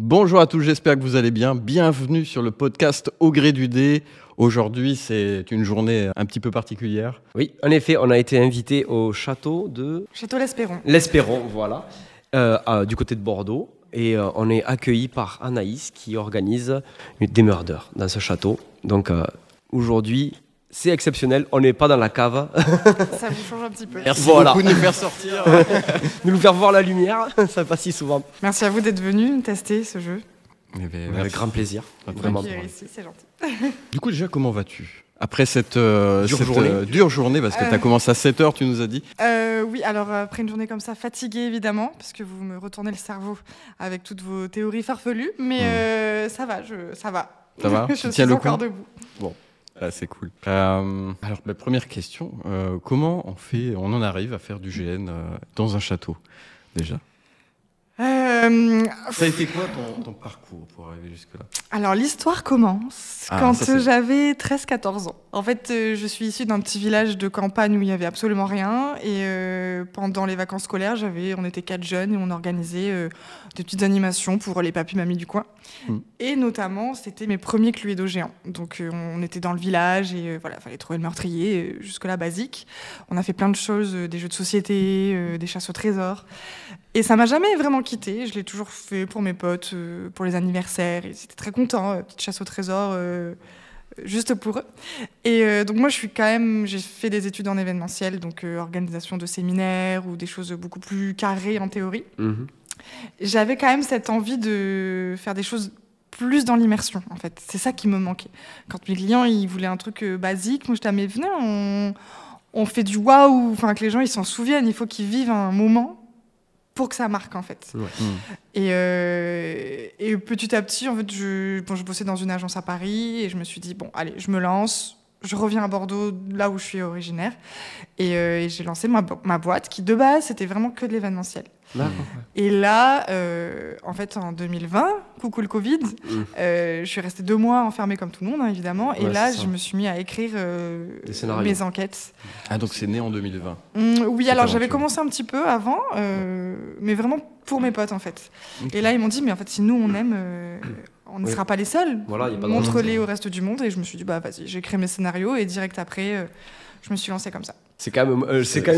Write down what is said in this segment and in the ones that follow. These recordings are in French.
Bonjour à tous, j'espère que vous allez bien. Bienvenue sur le podcast Au gré du dé. Aujourd'hui, c'est une journée un petit peu particulière. Oui, en effet, on a été invité au château de... Château L'Espéron. L'Espéron, voilà, du côté de Bordeaux. Et on est accueillis par Anaïs qui organise des murders dans ce château. Donc aujourd'hui, c'est exceptionnel, on n'est pas dans la cave. Ça vous change un petit peu. Merci Voilà. beaucoup de nous faire sortir. De nous faire voir la lumière, ça passe si souvent. Merci à vous d'être venus tester ce jeu. Avec grand plaisir, vraiment. Qui est ici, c'est gentil. Du coup, déjà, comment vas-tu après cette journée. dure journée, parce que tu as commencé à 7h, tu nous as dit. Oui, alors après une journée comme ça, fatiguée évidemment, parce que vous me retournez le cerveau avec toutes vos théories farfelues, mais ça va, ça va. Ça va Je Tu suis tiens le encore coup debout. Bon, c'est cool. Alors, première question, comment on en arrive à faire du GN dans un château, déjà Ça a été quoi ton parcours pour arriver jusque-là? Alors l'histoire commence quand ça, c'est- j'avais 13-14 ans. En fait, je suis issue d'un petit village de campagne où il n'y avait absolument rien. Et pendant les vacances scolaires, on était 4 jeunes et on organisait des petites animations pour les papis-mamies du coin. Et notamment, c'était mes premiers Cluedo géants. Donc on était dans le village et voilà, fallait trouver le meurtrier, jusque-là basique. On a fait plein de choses, des jeux de société, des chasses au trésor. Et ça m'a jamais vraiment quitté. Je l'ai toujours fait pour mes potes, pour les anniversaires. Ils étaient très contents, petite chasse au trésor, juste pour eux. Et donc moi, j'ai fait des études en événementiel, donc organisation de séminaires ou des choses beaucoup plus carrées en théorie. Mhm. J'avais quand même cette envie de faire des choses plus dans l'immersion, en fait. C'est ça qui me manquait. Quand mes clients, ils voulaient un truc basique, moi, je disais, mais venez, on fait du waouh, enfin, que les gens, ils s'en souviennent. Il faut qu'ils vivent un moment pour que ça marque, en fait. Ouais. Et petit à petit, en fait, je bossais dans une agence à Paris et je me suis dit, bon, allez, je me lance. Je reviens à Bordeaux, là où je suis originaire. Et j'ai lancé ma boîte qui, de base, c'était vraiment que de l'événementiel. D'accord. Et là, en fait, en 2020, coucou le Covid, je suis restée 2 mois enfermée comme tout le monde, hein, évidemment. Et Ouais, là, c'est ça. je me suis mis à écrire Des scénarios. mes enquêtes. Ah, donc c'est né en 2020. Oui, Cette alors j'avais aventure. commencé un petit peu avant, mais vraiment pour mes potes, en fait. Ok. Et là, ils m'ont dit, mais en fait, si nous, on aime, on ne Oui. sera pas les seuls. Voilà, y a pas de Montre-les raison. au reste du monde. Et je me suis dit, bah vas-y, j'écris mes scénarios. Et direct après, je me suis lancée comme ça. C'est quand même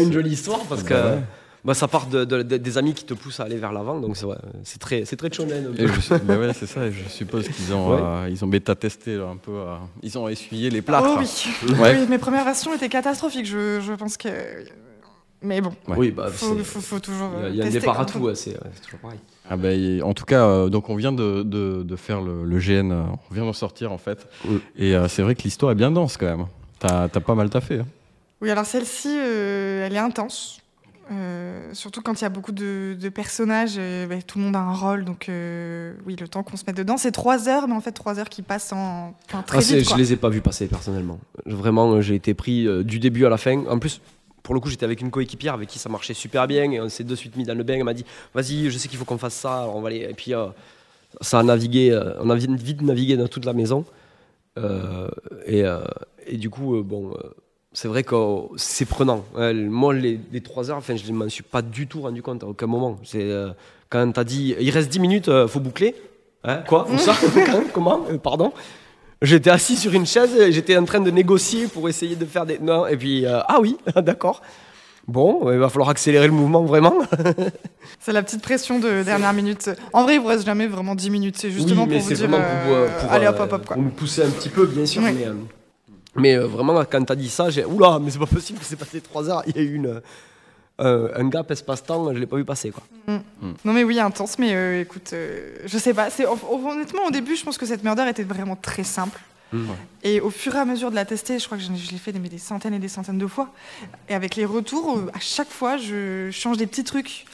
une jolie histoire parce que Bah ouais. ça part des amis qui te poussent à aller vers l'avant, donc c'est très shonen. un peu. Et bah ouais, c'est ça, et je suppose qu'ils ont, ils ont bêta-testé là, un peu. Ils ont essuyé les plâtres. Oh oui. Ouais. Oui, mes premières versions étaient catastrophiques. Je pense que. Mais bon, Ouais. Oui, bah, faut toujours. il y a un tester départ à quand tout, c'est toujours pareil. Ah bah, en tout cas, donc on vient de faire le GN, on vient d'en sortir en fait. Et c'est vrai que l'histoire est bien dense quand même. T'as pas mal taffé. Hein. Oui, alors celle-ci, elle est intense. Surtout quand il y a beaucoup de personnages, tout le monde a un rôle, donc oui, le temps qu'on se mette dedans, c'est 3 heures, mais en fait 3 heures qui passent très vite. Je les ai pas vus passer personnellement. Vraiment, j'ai été pris du début à la fin. En plus, pour le coup, j'étais avec une coéquipière avec qui ça marchait super bien et on s'est de suite mis dans le bain. Elle m'a dit, vas-y, je sais qu'il faut qu'on fasse ça, alors on va aller. Et puis ça a navigué, on a vite navigué dans toute la maison. Et du coup, c'est vrai que c'est prenant. Moi, les 3 heures, enfin, je ne m'en suis pas du tout rendu compte à aucun moment. C'est quand t'as dit, il reste 10 minutes, faut boucler. Hein, quoi? Où ça? Comment? Pardon? J'étais assis sur une chaise, j'étais en train de négocier pour essayer de faire des... Non, et puis, ah oui, d'accord. Bon, il va falloir accélérer le mouvement, vraiment. C'est la petite pression de dernière minute. En vrai, il ne vous reste jamais vraiment 10 minutes, c'est justement pour vous dire, allez hop, hop, hop, quoi. Pour nous pousser un petit peu, bien sûr, Oui. mais vraiment, quand t'as dit ça, j'ai... Oula, mais c'est pas possible, c'est passé 3 heures, il y a eu un gap espace-temps, je l'ai pas vu passer, quoi. Non mais oui, intense, mais écoute, je sais pas. Honnêtement, au début, je pense que cette murder était vraiment très simple. Et au fur et à mesure de la tester, je crois que je l'ai fait des centaines et des centaines de fois. Et avec les retours, à chaque fois, je change des petits trucs.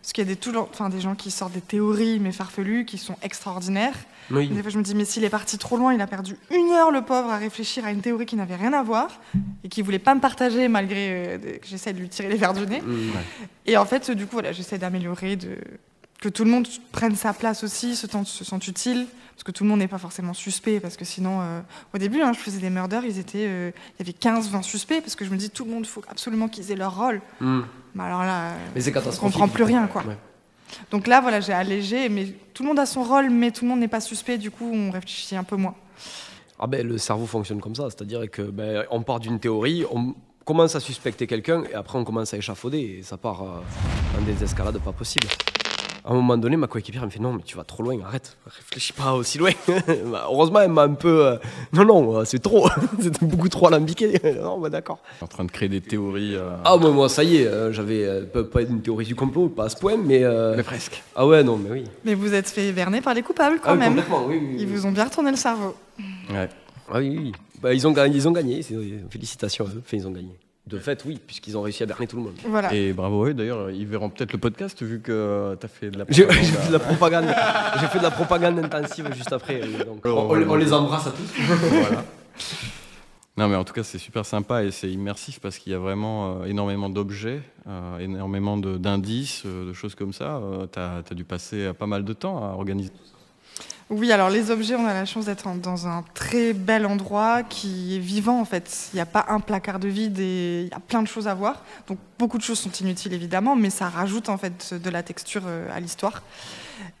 Parce qu'il y a des gens qui sortent des théories, mais farfelues, qui sont extraordinaires. Oui. Des fois, je me dis, mais s'il est parti trop loin, il a perdu 1 heure, le pauvre, à réfléchir à une théorie qui n'avait rien à voir et qui voulait pas me partager, malgré que j'essaie de lui tirer les verres du nez. Et en fait, du coup, voilà, j'essaie d'améliorer, que tout le monde prenne sa place aussi, se sente utile, parce que tout le monde n'est pas forcément suspect, parce que sinon, au début, je faisais des murders, il y avait 15-20 suspects, parce que je me dis, tout le monde, il faut absolument qu'ils aient leur rôle. Mais alors là, Mais c'est on catastrophique. comprend plus rien, quoi. Ouais. Donc là, voilà, j'ai allégé, mais tout le monde a son rôle, mais tout le monde n'est pas suspect, du coup, on réfléchit un peu moins. Ah ben, le cerveau fonctionne comme ça, c'est-à-dire que on part d'une théorie, on commence à suspecter quelqu'un, et après on commence à échafauder, et ça part dans des escalades pas possibles. À un moment donné, ma coéquipière me fait non, mais tu vas trop loin, arrête, réfléchis pas aussi loin. Heureusement, elle m'a un peu. Non, c'est trop, c'était beaucoup trop alambiqué. Non, d'accord. En train de créer des théories. Ah, moi, ça y est, j'avais pas une théorie du complot, pas à ce point, mais. Mais presque. Ah ouais, non, mais oui. Mais vous êtes fait berner par les coupables quand même. Complètement, oui. Ils vous ont bien retourné le cerveau. Ouais. Ah oui. Ils ont gagné, félicitations à eux, ils ont gagné. De fait, oui, puisqu'ils ont réussi à berner tout le monde. Voilà. Et bravo, eux, d'ailleurs, ils verront peut-être le podcast vu que tu as fait de la J'ai propagande. fait de la propagande. J'ai fait de la propagande intensive juste après. Donc on les embrasse à tous. Voilà. Non, mais en tout cas, c'est super sympa et c'est immersif parce qu'il y a vraiment énormément d'objets, énormément d'indices, de choses comme ça. Tu as dû passer pas mal de temps à organiser tout ça. Oui, alors les objets, on a la chance d'être dans un très bel endroit qui est vivant en fait. Il n'y a pas un placard de vide et il y a plein de choses à voir. Donc beaucoup de choses sont inutiles évidemment, mais ça rajoute en fait de la texture à l'histoire.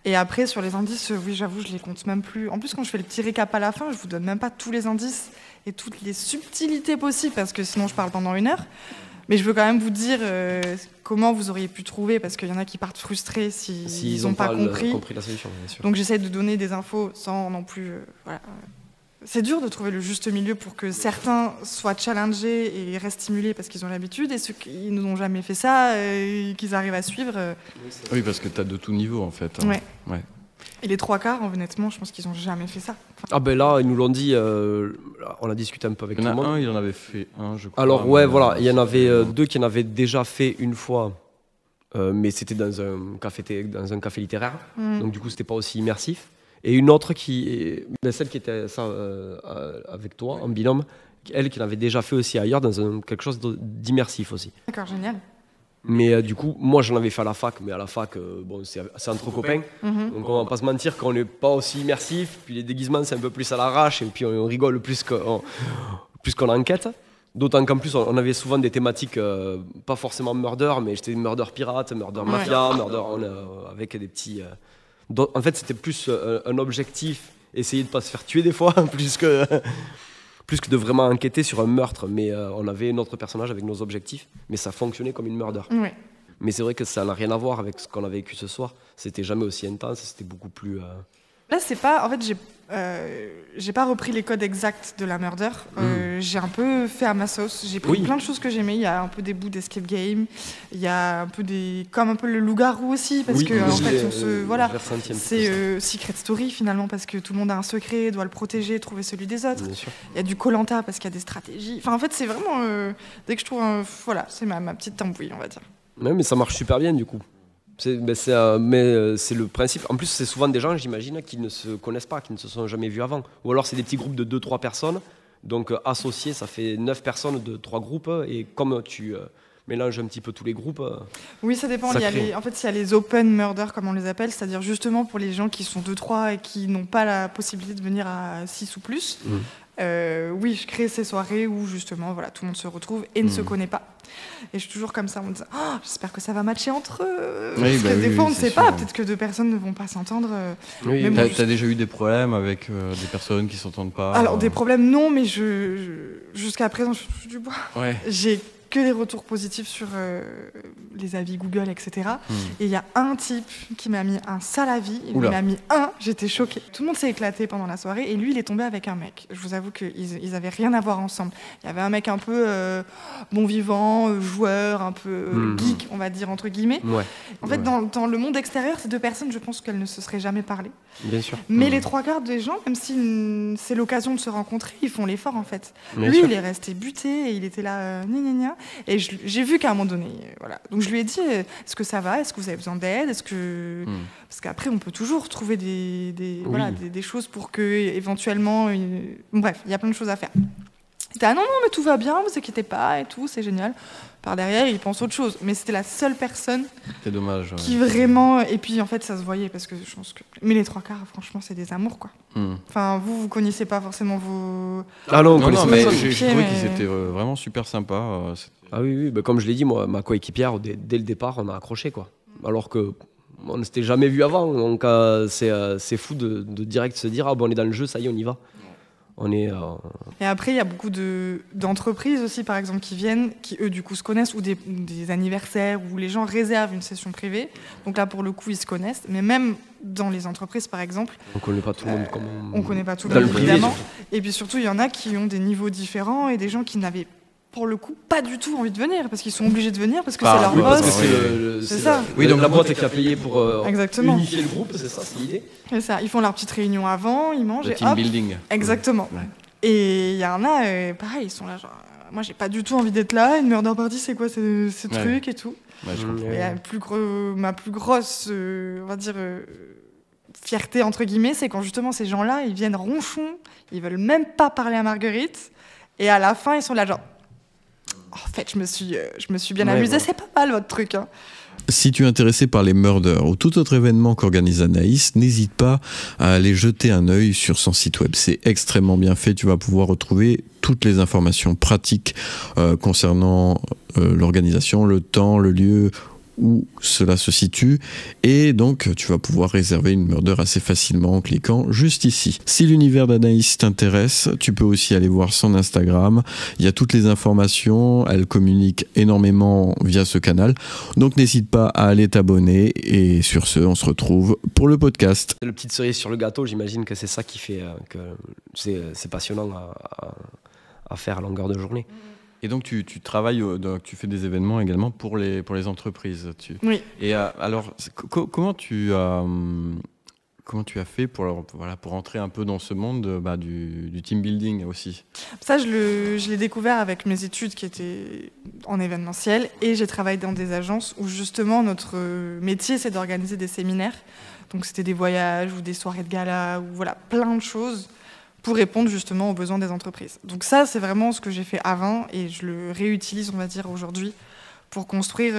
Et après sur les indices, oui j'avoue, je les compte même plus. En plus quand je fais le petit récap à la fin, je vous donne même pas tous les indices et toutes les subtilités possibles parce que sinon je parle pendant 1 heure. Mais je veux quand même vous dire comment vous auriez pu trouver, parce qu'il y en a qui partent frustrés s'ils n'ont pas compris la solution, bien sûr. Donc j'essaie de donner des infos sans non plus... voilà. C'est dur de trouver le juste milieu pour que certains soient challengés et restent stimulés parce qu'ils ont l'habitude, et ceux qui n'ont jamais fait ça, qu'ils arrivent à suivre. Oui, parce que tu as de tout niveau en fait. Ouais. Ouais. Et les 3/4, honnêtement, je pense qu'ils n'ont jamais fait ça. Enfin, Ah ben là, ils nous l'ont dit, on a discuté un peu avec Il y tout en le a monde. un, il en avait fait un, je crois. Alors ouais, voilà, il y en avait 2 qui en avaient déjà fait une fois, mais c'était dans un café littéraire, donc du coup c'était pas aussi immersif. Et une autre celle qui était avec toi en binôme, elle qui l'avait déjà fait aussi ailleurs dans quelque chose d'immersif aussi. D'accord, génial. Mais du coup, moi j'en avais fait à la fac, mais à la fac, bon, c'est entre copains. Donc on va pas se mentir qu'on n'est pas aussi immersif. Puis les déguisements, c'est un peu plus à l'arrache, et puis on rigole plus qu'on enquête. D'autant qu'en plus, on avait souvent des thématiques, pas forcément murder, mais c'était murder pirate, murder mafia, murder avec des petits. En fait, c'était plus un objectif, essayer de pas se faire tuer des fois, plus que de vraiment enquêter sur un meurtre. Mais on avait notre personnage avec nos objectifs, mais ça fonctionnait comme une murder. Ouais. Mais c'est vrai que ça n'a rien à voir avec ce qu'on a vécu ce soir. C'était jamais aussi intense, c'était beaucoup plus... Là, c'est pas... En fait, j'ai pas repris les codes exacts de la murder. J'ai un peu fait à ma sauce. J'ai pris plein de choses que j'aimais. Il y a un peu des bouts d'escape game. Il y a un peu comme un peu le loup-garou aussi, parce que en fait, on se... Voilà. C'est Secret Story, finalement, parce que tout le monde a un secret, doit le protéger, trouver celui des autres. Il y a du Koh-Lanta, parce qu'il y a des stratégies. Enfin, en fait, c'est vraiment... dès que je trouve... voilà, c'est ma petite tambouille, on va dire. Ouais, mais ça marche super bien, du coup. C'est le principe. En plus, c'est souvent des gens, j'imagine, qui ne se connaissent pas, qui ne se sont jamais vus avant. Ou alors, c'est des petits groupes de 2-3 personnes. Donc, associés, ça fait 9 personnes de 3 groupes. Et comme tu mélanges un petit peu tous les groupes... Oui, ça dépend. En fait, il y a les open murder, comme on les appelle. C'est-à-dire justement pour les gens qui sont 2-3 et qui n'ont pas la possibilité de venir à 6 ou plus. Oui, je crée ces soirées où justement voilà, tout le monde se retrouve et ne se connaît pas. Et je suis toujours comme ça en me disant j'espère que ça va matcher entre eux. Parce que des fois on ne sait pas, peut-être que 2 personnes ne vont pas s'entendre. T'as déjà eu des problèmes avec des personnes qui s'entendent pas? Alors des problèmes non, mais jusqu'à présent je touche du bois. Ouais. J'ai que des retours positifs sur les avis Google, etc. Et il y a un type qui m'a mis un sale avis, il m'a mis j'étais choquée. Tout le monde s'est éclaté pendant la soirée et lui il est tombé avec un mec. Je vous avoue qu'ils avaient rien à voir ensemble. Il y avait un mec un peu bon vivant, joueur, un peu geek, on va dire entre guillemets. Ouais. En fait, dans le monde extérieur, ces 2 personnes, je pense qu'elles ne se seraient jamais parlé. Bien sûr. Mais les 3/4 des gens, même si c'est l'occasion de se rencontrer, ils font l'effort en fait. Bien Lui, sûr. il est resté buté et il était là, gna gna gna. Et j'ai vu qu'à un moment donné, voilà. Donc je lui ai dit, est-ce que ça va? Est-ce que vous avez besoin d'aide? Parce qu'après, on peut toujours trouver des choses pour que, éventuellement... Bref, il y a plein de choses à faire. Il était non, mais tout va bien, vous inquiétez pas et tout, c'est génial. Par derrière, il pense autre chose. Mais c'était la seule personne C'est dommage, qui vraiment... Et puis, en fait, ça se voyait parce que je pense que... Mais les 3/4, franchement, c'est des amours, quoi. Enfin, vous connaissez pas forcément vos... Ah non, mais personne. j'ai trouvé qu'ils étaient vraiment super sympas. Ah oui, bah, comme je l'ai dit, moi, ma coéquipière, dès le départ, on a accroché, quoi. Alors que on ne s'était jamais vu avant. Donc c'est fou de direct se dire, on est dans le jeu, ça y est, on y va. On est, Et après, il y a beaucoup d'entreprises aussi, par exemple, qui viennent, qui eux, du coup, se connaissent, ou des anniversaires, où les gens réservent une session privée. Donc là, pour le coup, ils se connaissent. Mais même dans les entreprises, par exemple, on ne connaît pas tout le monde. On ne connaît pas tout le dans monde, le privé, évidemment. Et puis surtout, il y en a qui ont des niveaux différents et des gens qui n'avaient pour le coup pas du tout envie de venir parce qu'ils sont obligés de venir parce que c'est leur parce boss. que c'est ça. Oui, donc la boîte qui a payé pour Exactement. unifier le groupe, c'est ça, c'est l'idée. C'est ça. Ils font leur petite réunion avant, ils mangent Le et team hop. building. Exactement. Ouais. Et il y en a, pareil, ils sont là genre, moi j'ai pas du tout envie d'être là. Une murder party, c'est quoi ces trucs et tout. Ouais, je comprends. Et ma plus grosse, on va dire, fierté entre guillemets, c'est quand justement ces gens-là, ils viennent ronchons, ils veulent même pas parler à Marguerite, et à la fin ils sont là genre. En fait, je me suis bien amusée. Ouais. C'est pas mal votre truc. Hein. Si tu es intéressé par les murders ou tout autre événement qu'organise Anaïs, n'hésite pas à aller jeter un œil sur son site web. C'est extrêmement bien fait. Tu vas pouvoir retrouver toutes les informations pratiques concernant l'organisation, le temps, le lieu où cela se situe, et donc tu vas pouvoir réserver une murder assez facilement en cliquant juste ici. Si l'univers d'Anaïs t'intéresse, tu peux aussi aller voir son Instagram, il y a toutes les informations, elle communique énormément via ce canal, donc n'hésite pas à aller t'abonner, et sur ce, on se retrouve pour le podcast. Le petite cerise sur le gâteau, j'imagine que c'est ça qui fait que c'est passionnant à faire à longueur de journée. Et donc tu travailles, tu fais des événements également pour les entreprises. Oui. Et alors, comment tu as fait pour entrer un peu dans ce monde du team building aussi? Ça, je l'ai découvert avec mes études qui étaient en événementiel, et j'ai travaillé dans des agences où justement notre métier c'est d'organiser des séminaires. Donc c'était des voyages ou des soirées de gala ou voilà plein de choses pour répondre justement aux besoins des entreprises. Donc ça, c'est vraiment ce que j'ai fait avant et je le réutilise, on va dire, aujourd'hui pour construire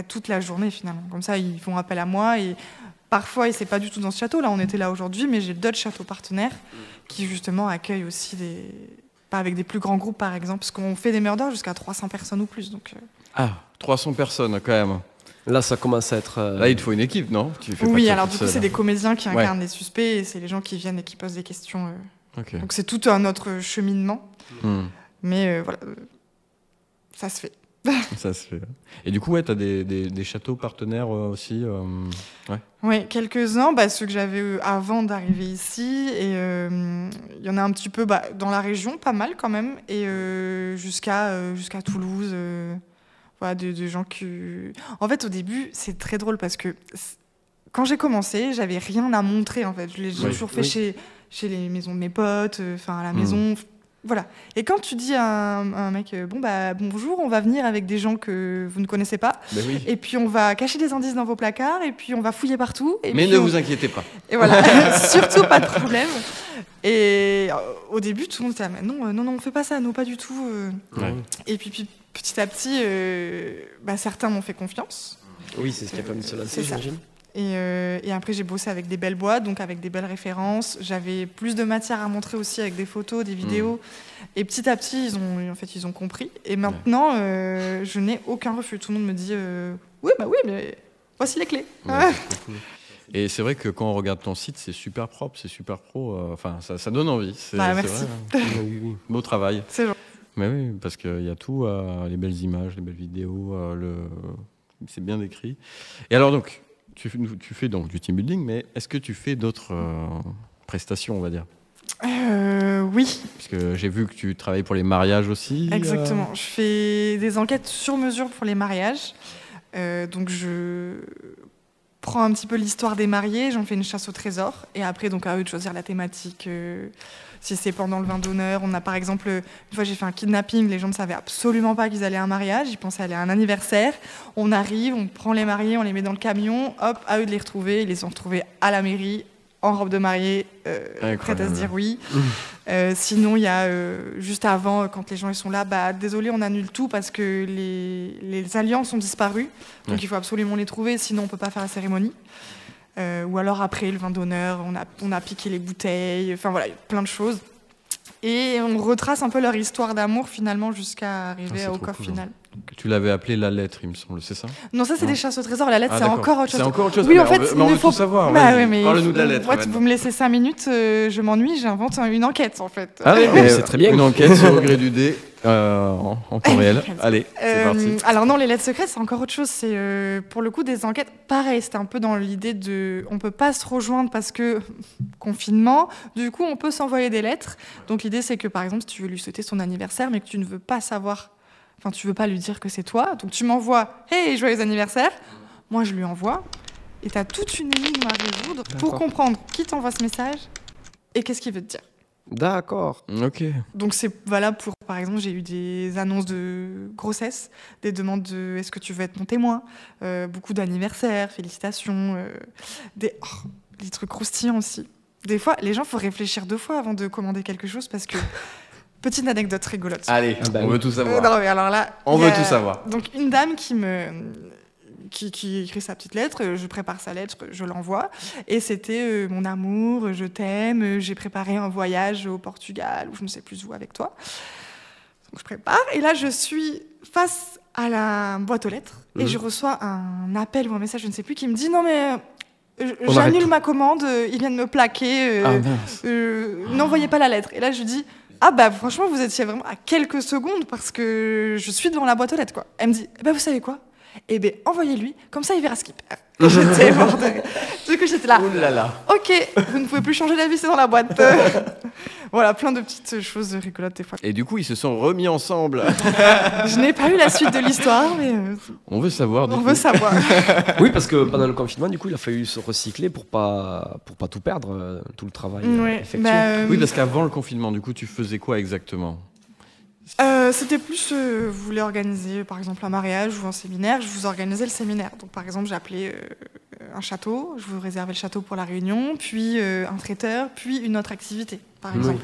toute la journée finalement. Comme ça, ils font appel à moi et parfois, et c'est pas du tout dans ce château, là on était là aujourd'hui, mais j'ai d'autres châteaux partenaires qui justement accueillent aussi pas avec des plus grands groupes par exemple, parce qu'on fait des murders jusqu'à 300 personnes ou plus. Donc, 300 personnes quand même. Là, ça commence à être... Là, il te faut une équipe, non? Oui, alors du coup, c'est des comédiens qui incarnent les suspects et c'est les gens qui viennent et qui posent des questions. Okay. Donc c'est tout un autre cheminement. Mais voilà, ça se fait. Ça se fait. Et du coup, ouais, tu as des châteaux partenaires aussi Oui, quelques-uns, ceux que j'avais avant d'arriver ici. Et il y en a un petit peu dans la région, pas mal quand même. Et jusqu'à Toulouse. Voilà, de gens qui... En fait, au début, c'est très drôle parce que quand j'ai commencé, j'avais rien à montrer, en fait. Je l'ai toujours fait chez les maisons de mes potes, à la maison, voilà. Et quand tu dis à un mec, bonjour, on va venir avec des gens que vous ne connaissez pas, et puis on va cacher des indices dans vos placards, et puis on va fouiller partout. Et mais puis ne vous inquiétez pas. Et voilà, surtout pas de problème. Et au début, tout le monde était là, non, on fait pas ça, non, pas du tout. Et puis petit à petit, certains m'ont fait confiance. Oui, c'est ce qui a permis de se lancer, j'imagine. Et après, j'ai bossé avec des belles boîtes, donc avec des belles références. J'avais plus de matière à montrer aussi avec des photos, des vidéos. Et petit à petit, ils ont compris. Et maintenant, je n'ai aucun refus. Tout le monde me dit oui, mais voici les clés. Ouais, et c'est vrai que quand on regarde ton site, c'est super propre, c'est super pro. Ça donne envie. Merci. C'est vrai, hein. Beau travail. C'est vrai. Mais oui, parce qu'il y a tout, les belles images, les belles vidéos, c'est bien décrit. Et alors donc, tu fais donc du team building, mais est-ce que tu fais d'autres prestations, on va dire? Oui. Parce que j'ai vu que tu travailles pour les mariages aussi. Exactement. Je fais des enquêtes sur mesure pour les mariages. Donc je prends un petit peu l'histoire des mariés, j'en fais une chasse au trésor. Et après, donc à eux de choisir la thématique. Si c'est pendant le vin d'honneur, on a par exemple, une fois j'ai fait un kidnapping, les gens ne savaient absolument pas qu'ils allaient à un mariage, ils pensaient aller à un anniversaire. On arrive, on prend les mariés, on les met dans le camion, hop, à eux de les retrouver. Ils les ont retrouvés à la mairie, en robe de mariée, prête à se dire oui. Sinon, il y a juste avant, quand les gens ils sont là, désolé, on annule tout parce que les alliances ont disparu, donc il faut absolument les trouver, sinon on ne peut pas faire la cérémonie. Ou alors après le vin d'honneur, on a piqué les bouteilles, enfin voilà, plein de choses. Et on retrace un peu leur histoire d'amour finalement jusqu'à arriver au coffre final. Tu l'avais appelé la lettre, il me semble, c'est ça? Non, ça, c'est Non. des chasses au trésor. La lettre, c'est d'accord. encore autre chose. C'est encore autre chose. Oui, Mais en fait, mais il on ne veut faut tout savoir. Bah vas-y. ouais, mais Parle-nous de la lettre. Moi, maintenant. vous me laissez 5 minutes, je m'ennuie, j'invente une enquête, en fait. Ah oui, mais c'est très bien. Une enquête sur le gré du dé en temps réel. Allez, c'est parti. Alors non, les lettres secrètes, c'est encore autre chose. C'est pour le coup des enquêtes. Pareil, c'était un peu dans l'idée de, on peut pas se rejoindre parce que confinement. Du coup, on peut s'envoyer des lettres. Donc l'idée, c'est que par exemple, si tu veux lui souhaiter son anniversaire, mais que tu ne veux pas savoir, enfin, tu veux pas lui dire que c'est toi, donc tu m'envoies, hey, joyeux anniversaire. Moi, je lui envoie, et tu as toute une énigme à résoudre pour D'accord. comprendre qui t'envoie ce message et qu'est-ce qu'il veut te dire. D'accord. Ok. Donc c'est valable pour, par exemple, j'ai eu des annonces de grossesse, des demandes de est-ce que tu veux être mon témoin, beaucoup d'anniversaires, félicitations, des trucs croustillants aussi. Des fois, les gens, faut réfléchir 2 fois avant de commander quelque chose parce que, petite anecdote rigolote. Allez, Ah bah on oui. veut tout savoir. Non, mais alors là, On il y veut a tout savoir. Donc une dame qui écrit sa petite lettre, je prépare sa lettre, je l'envoie, et c'était mon amour, je t'aime, j'ai préparé un voyage au Portugal ou je ne sais plus où avec toi. Donc je prépare, et là je suis face à la boîte aux lettres et je reçois un appel ou un message, je ne sais plus, qui me dit non mais On arrête j'annule tout. ma commande, ils viennent me plaquer, Ah mince. n'envoyez pas la lettre. Et là je dis ah bah franchement vous étiez vraiment à quelques secondes parce que je suis devant la boîte aux lettres quoi. Elle me dit eh ben vous savez quoi, eh ben envoyez-lui, comme ça il verra ce qu'il perd. J'étais morte de rire. Du coup j'étais là. Ouh là là. Ok, vous ne pouvez plus changer d'avis, c'est dans la boîte. Voilà, plein de petites choses rigolotes des fois. Et du coup, ils se sont remis ensemble. Je n'ai pas eu la suite de l'histoire, mais On veut savoir. Du on coup. veut savoir. Oui, parce que pendant le confinement, du coup, il a fallu se recycler pour pas tout perdre, tout le travail Ouais, effectué. bah, Oui, parce qu'avant le confinement, du coup, tu faisais quoi exactement? c'était plus, vous voulez organiser par exemple un mariage ou un séminaire, je vous organisais le séminaire. Donc par exemple, j'appelais un château, je vous réservais le château pour la réunion, puis un traiteur, puis une autre activité, par Oui. exemple.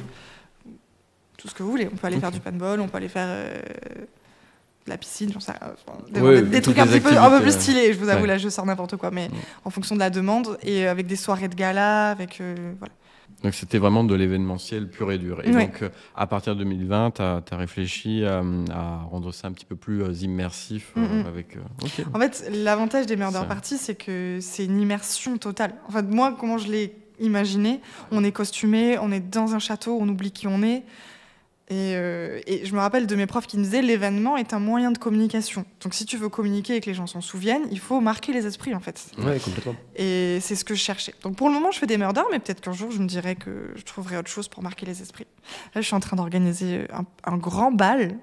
Tout ce que vous voulez. On peut aller faire du paintball, on peut aller faire de la piscine, j'en sais rien. Enfin, Oui, des toutes trucs un les peu plus activités, stylés, je vous avoue, ouais. là je sors n'importe quoi, mais en fonction de la demande, et avec des soirées de gala, avec... voilà. Donc c'était vraiment de l'événementiel pur et dur. Et Ouais. donc à partir de 2020, tu as réfléchi à rendre ça un petit peu plus immersif avec. Ok. En fait, l'avantage des Murder Ça. Party, c'est que c'est une immersion totale. En fait, moi, comment je l'ai imaginé, on est costumé, on est dans un château, on oublie qui on est. Et je me rappelle de mes profs qui me disaient l'événement est un moyen de communication. Donc si tu veux communiquer et que les gens s'en souviennent, il faut marquer les esprits en fait. Ouais, complètement. Et c'est ce que je cherchais. Donc pour le moment, je fais des murders, mais peut-être qu'un jour, je me dirais que je trouverai autre chose pour marquer les esprits. Là, je suis en train d'organiser un grand bal.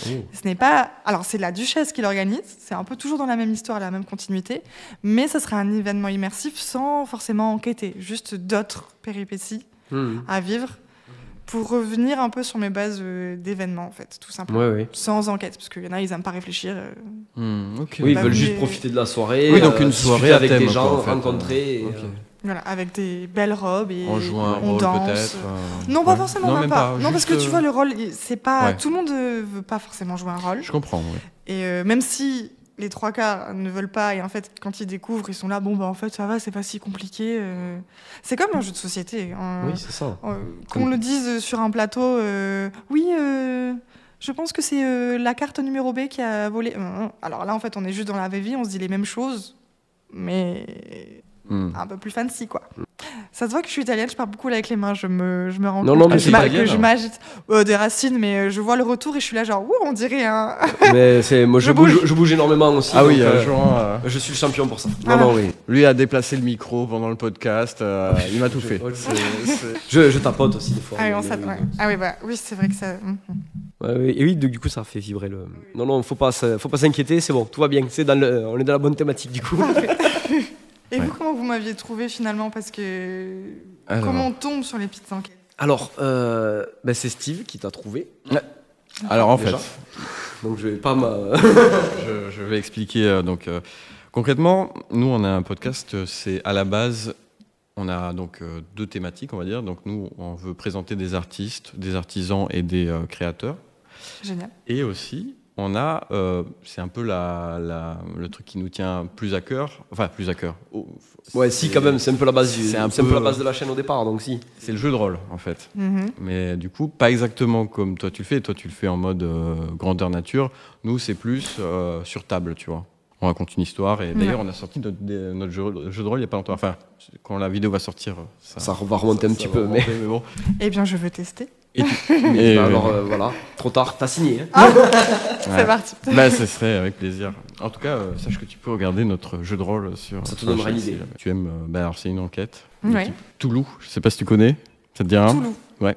Oh. Ce n'est pas... Alors, c'est la duchesse qui l'organise. C'est un peu toujours dans la même histoire, la même continuité. Mais ça sera un événement immersif sans forcément enquêter. Juste d'autres péripéties à vivre pour revenir un peu sur mes bases d'événements, en fait, tout simplement. Ouais, ouais. Sans enquête, parce qu'il y en a, ils n'aiment pas réfléchir. Ok. Oui, ils Bah, veulent mais- juste profiter de la soirée. Oui, donc une discuter soirée à avec thème, des quoi, gens, en fait. rencontrer. et, Ok. Voilà, avec des belles robes et En jouant un on rôle danse. peut-être. Non, pas Ouais. forcément, Non, même pas. Non, parce juste, que tu vois, le rôle, c'est pas... ouais. Tout le monde veut pas forcément jouer un rôle. Je comprends. Ouais. Et même si les 3/4 ne veulent pas, et en fait, quand ils découvrent, ils sont là, bon, bah en fait, ça va, c'est pas si compliqué. C'est comme un jeu de société. Oui, c'est ça. Qu'on le dise sur un plateau, oui, je pense que c'est la carte numéro B qui a volé. Alors là, en fait, on est juste dans la vraie vie, on se dit les mêmes choses, mais un peu plus fancy, quoi. Ça se voit que je suis italienne, je parle beaucoup avec les mains, je me rends Non, compte non, mais que c'est italienne, je hein. m'agite des racines, mais je vois le retour et je suis là genre, ouh, on dirait un... Mais c'est, moi, je bouge énormément aussi. Ah oui, donc, Jean, je suis le champion pour ça. Ah. Non, non, oui. lui a déplacé le micro pendant le podcast. Il m'a tout fait. Je tapote aussi des fois. Ah oui, mais- ouais. Ah oui, bah, oui, c'est vrai que ça... Ouais, oui. Et oui, du coup, ça fait vibrer le. Non, non, faut pas s'inquiéter, c'est bon, tout va bien. On est dans la bonne thématique, du coup. Et Ouais. vous, comment vous m'aviez trouvé finalement? Parce que... Alors. Comment on tombe sur les petites enquêtes? Alors, c'est Steve qui t'a trouvé. Alors en Déjà. fait, Donc, je vais pas je vais expliquer. Concrètement, nous, on a un podcast. C'est à la base, on a donc 2 thématiques, on va dire. Donc nous, on veut présenter des artistes, des artisans et des créateurs. Génial. Et aussi, c'est un peu le truc qui nous tient plus à cœur. Enfin, plus à cœur. Ouais, si, quand même, c'est un peu la base, c'est un peu peu la base de la chaîne au départ, donc si. C'est le jeu de rôle, en fait. Mhm. Mais du coup, pas exactement comme toi tu le fais. Toi, tu le fais en mode grandeur nature. Nous, c'est plus sur table, tu vois. On raconte une histoire. Et d'ailleurs, on a sorti notre jeu de rôle il n'y a pas longtemps. Enfin, quand la vidéo va sortir, Ça va remonter un petit peu, mais bon. Eh bien, je veux tester. Et, alors voilà, trop tard, t'as signé. Hein. C'est parti. Bah, ce serait avec plaisir. En tout cas, sache que tu peux regarder notre jeu de rôle sur. Ça te donnera une idée. Tu aimes. Alors, c'est une enquête. Ouais. Type Toulouse. Je sais pas si tu connais. Ça te dit rien? Toulouse. Ouais.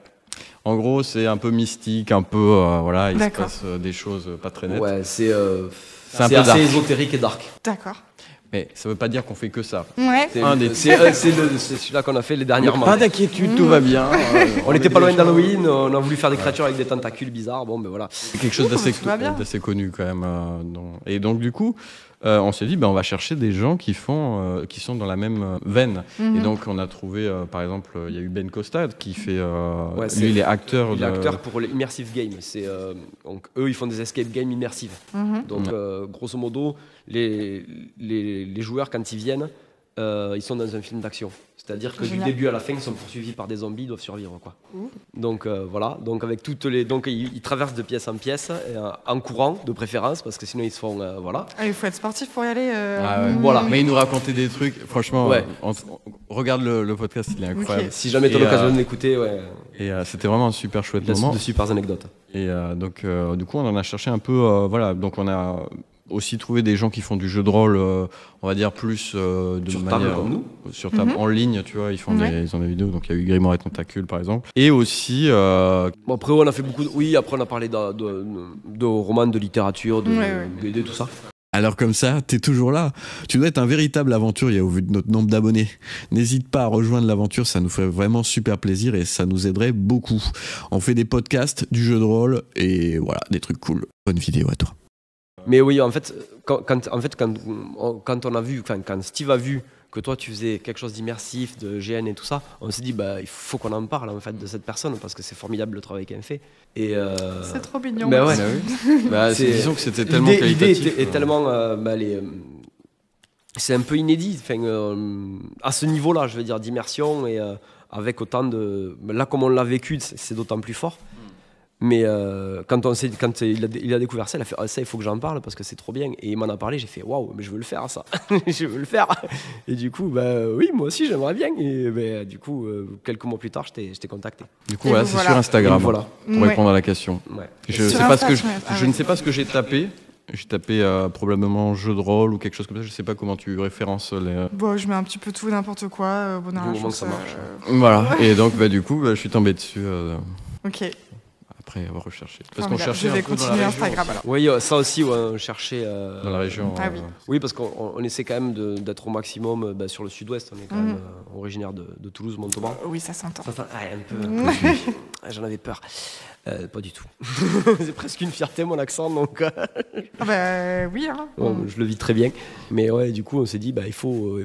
En gros, c'est un peu mystique, un peu. Voilà, il se D'accord. passe des choses pas très nettes. Ouais, c'est un assez peu dark. ésotérique et dark. D'accord. Mais ça veut pas dire qu'on fait que ça. Ouais. C'est celui-là qu'on a fait les dernièrement. Pas d'inquiétude, tout va bien. On n'était pas loin d'Halloween, on a voulu faire des créatures avec des tentacules bizarres, bon ben voilà. C'est quelque chose Ouh, tout va bien. d'assez connu quand même. Et donc du coup, on s'est dit, on va chercher des gens qui sont dans la même veine. Mhm. Et donc on a trouvé, par exemple, il y a eu Ben Costa qui fait, Ouais, lui il est acteur. Il est acteur pour les immersive games. Donc eux, ils font des escape games immersives. Mhm. Donc grosso modo, les joueurs quand ils viennent, ils sont dans un film d'action. C'est-à-dire que Génial. du début à la fin, ils sont poursuivis par des zombies, ils doivent survivre quoi. Ouh. Donc voilà. Donc avec donc ils traversent de pièce en pièce, en courant de préférence, parce que sinon ils se font voilà. Ah, il faut être sportif pour y aller. Ah ouais. Voilà. Mais il nous racontait des trucs, franchement, Ouais. regarde le podcast, il est incroyable. Ok. Si jamais tu as Et, l'occasion de l'écouter, ouais, Et c'était vraiment un super chouette il y a moment. de super anecdotes. Et donc, du coup, on en a cherché un peu. Voilà, donc on a aussi trouvé des gens qui font du jeu de rôle, on va dire plus de Sur manière table comme nous. sur table en ligne, tu vois. Ils font Ouais. ils ont des vidéos. Donc il y a eu Grimoire et Tentacule, par exemple. Et aussi, Bon, après, on a fait beaucoup. Oui, après, on a parlé de romans, de littérature, de Ouais. BD, tout ça. Alors comme ça, t'es toujours là. Tu dois être un véritable aventurier au vu de notre nombre d'abonnés. N'hésite pas à rejoindre l'aventure, ça nous ferait vraiment super plaisir et ça nous aiderait beaucoup. On fait des podcasts, du jeu de rôle et voilà, des trucs cool. Bonne vidéo à toi. Mais oui, en fait, quand on a vu, enfin, quand Steve a vu que toi tu faisais quelque chose d'immersif, de GN et tout ça, on s'est dit il faut qu'on en parle en fait de cette personne parce que c'est formidable le travail qu'elle fait. Et C'est trop mignon. bah ouais. disons que c'était tellement L'idée qualitatif. est tellement c'est un peu inédit, à ce niveau-là, je veux dire, d'immersion et avec autant de là comme on l'a vécu, c'est d'autant plus fort. Mais quand il a découvert ça, il a fait ça, il faut que j'en parle parce que c'est trop bien. Et il m'en a parlé, j'ai fait waouh, mais je veux le faire ça, je veux le faire. Et du coup, oui, moi aussi j'aimerais bien. Et du coup, quelques mois plus tard, je t'ai contacté. Du coup, Et voilà, vous c'est voilà. sur Instagram. Et voilà. Pour Ouais. répondre à la question. Ouais. Je Sur sais pas Insta, ce que sur Insta, je ouais. ne sais pas ce que j'ai tapé. J'ai tapé probablement jeu de rôle ou quelque chose comme ça. Je sais pas comment tu références les. Bon, je mets un petit peu tout, n'importe quoi. Bonheur à la Du moment que chance, ça marche. Voilà. Et donc, du coup, je suis tombé dessus Ok. après avoir recherché. Parce qu'on Formidable. cherchait Je vais un peu dans la continuer région Instagram aussi. alors. Oui, ça aussi, ouais, on cherchait. Dans la région. Ah oui. Oui, parce qu'on essaie quand même d'être au maximum sur le sud-ouest. On est quand même originaire de Toulouse, Montauban. Oui, ça s'entend. Un peu. J'en avais peur. Pas du tout. C'est presque une fierté mon accent, donc Ah bah oui, hein. bon, je le vis très bien. Mais ouais, du coup, on s'est dit, il faut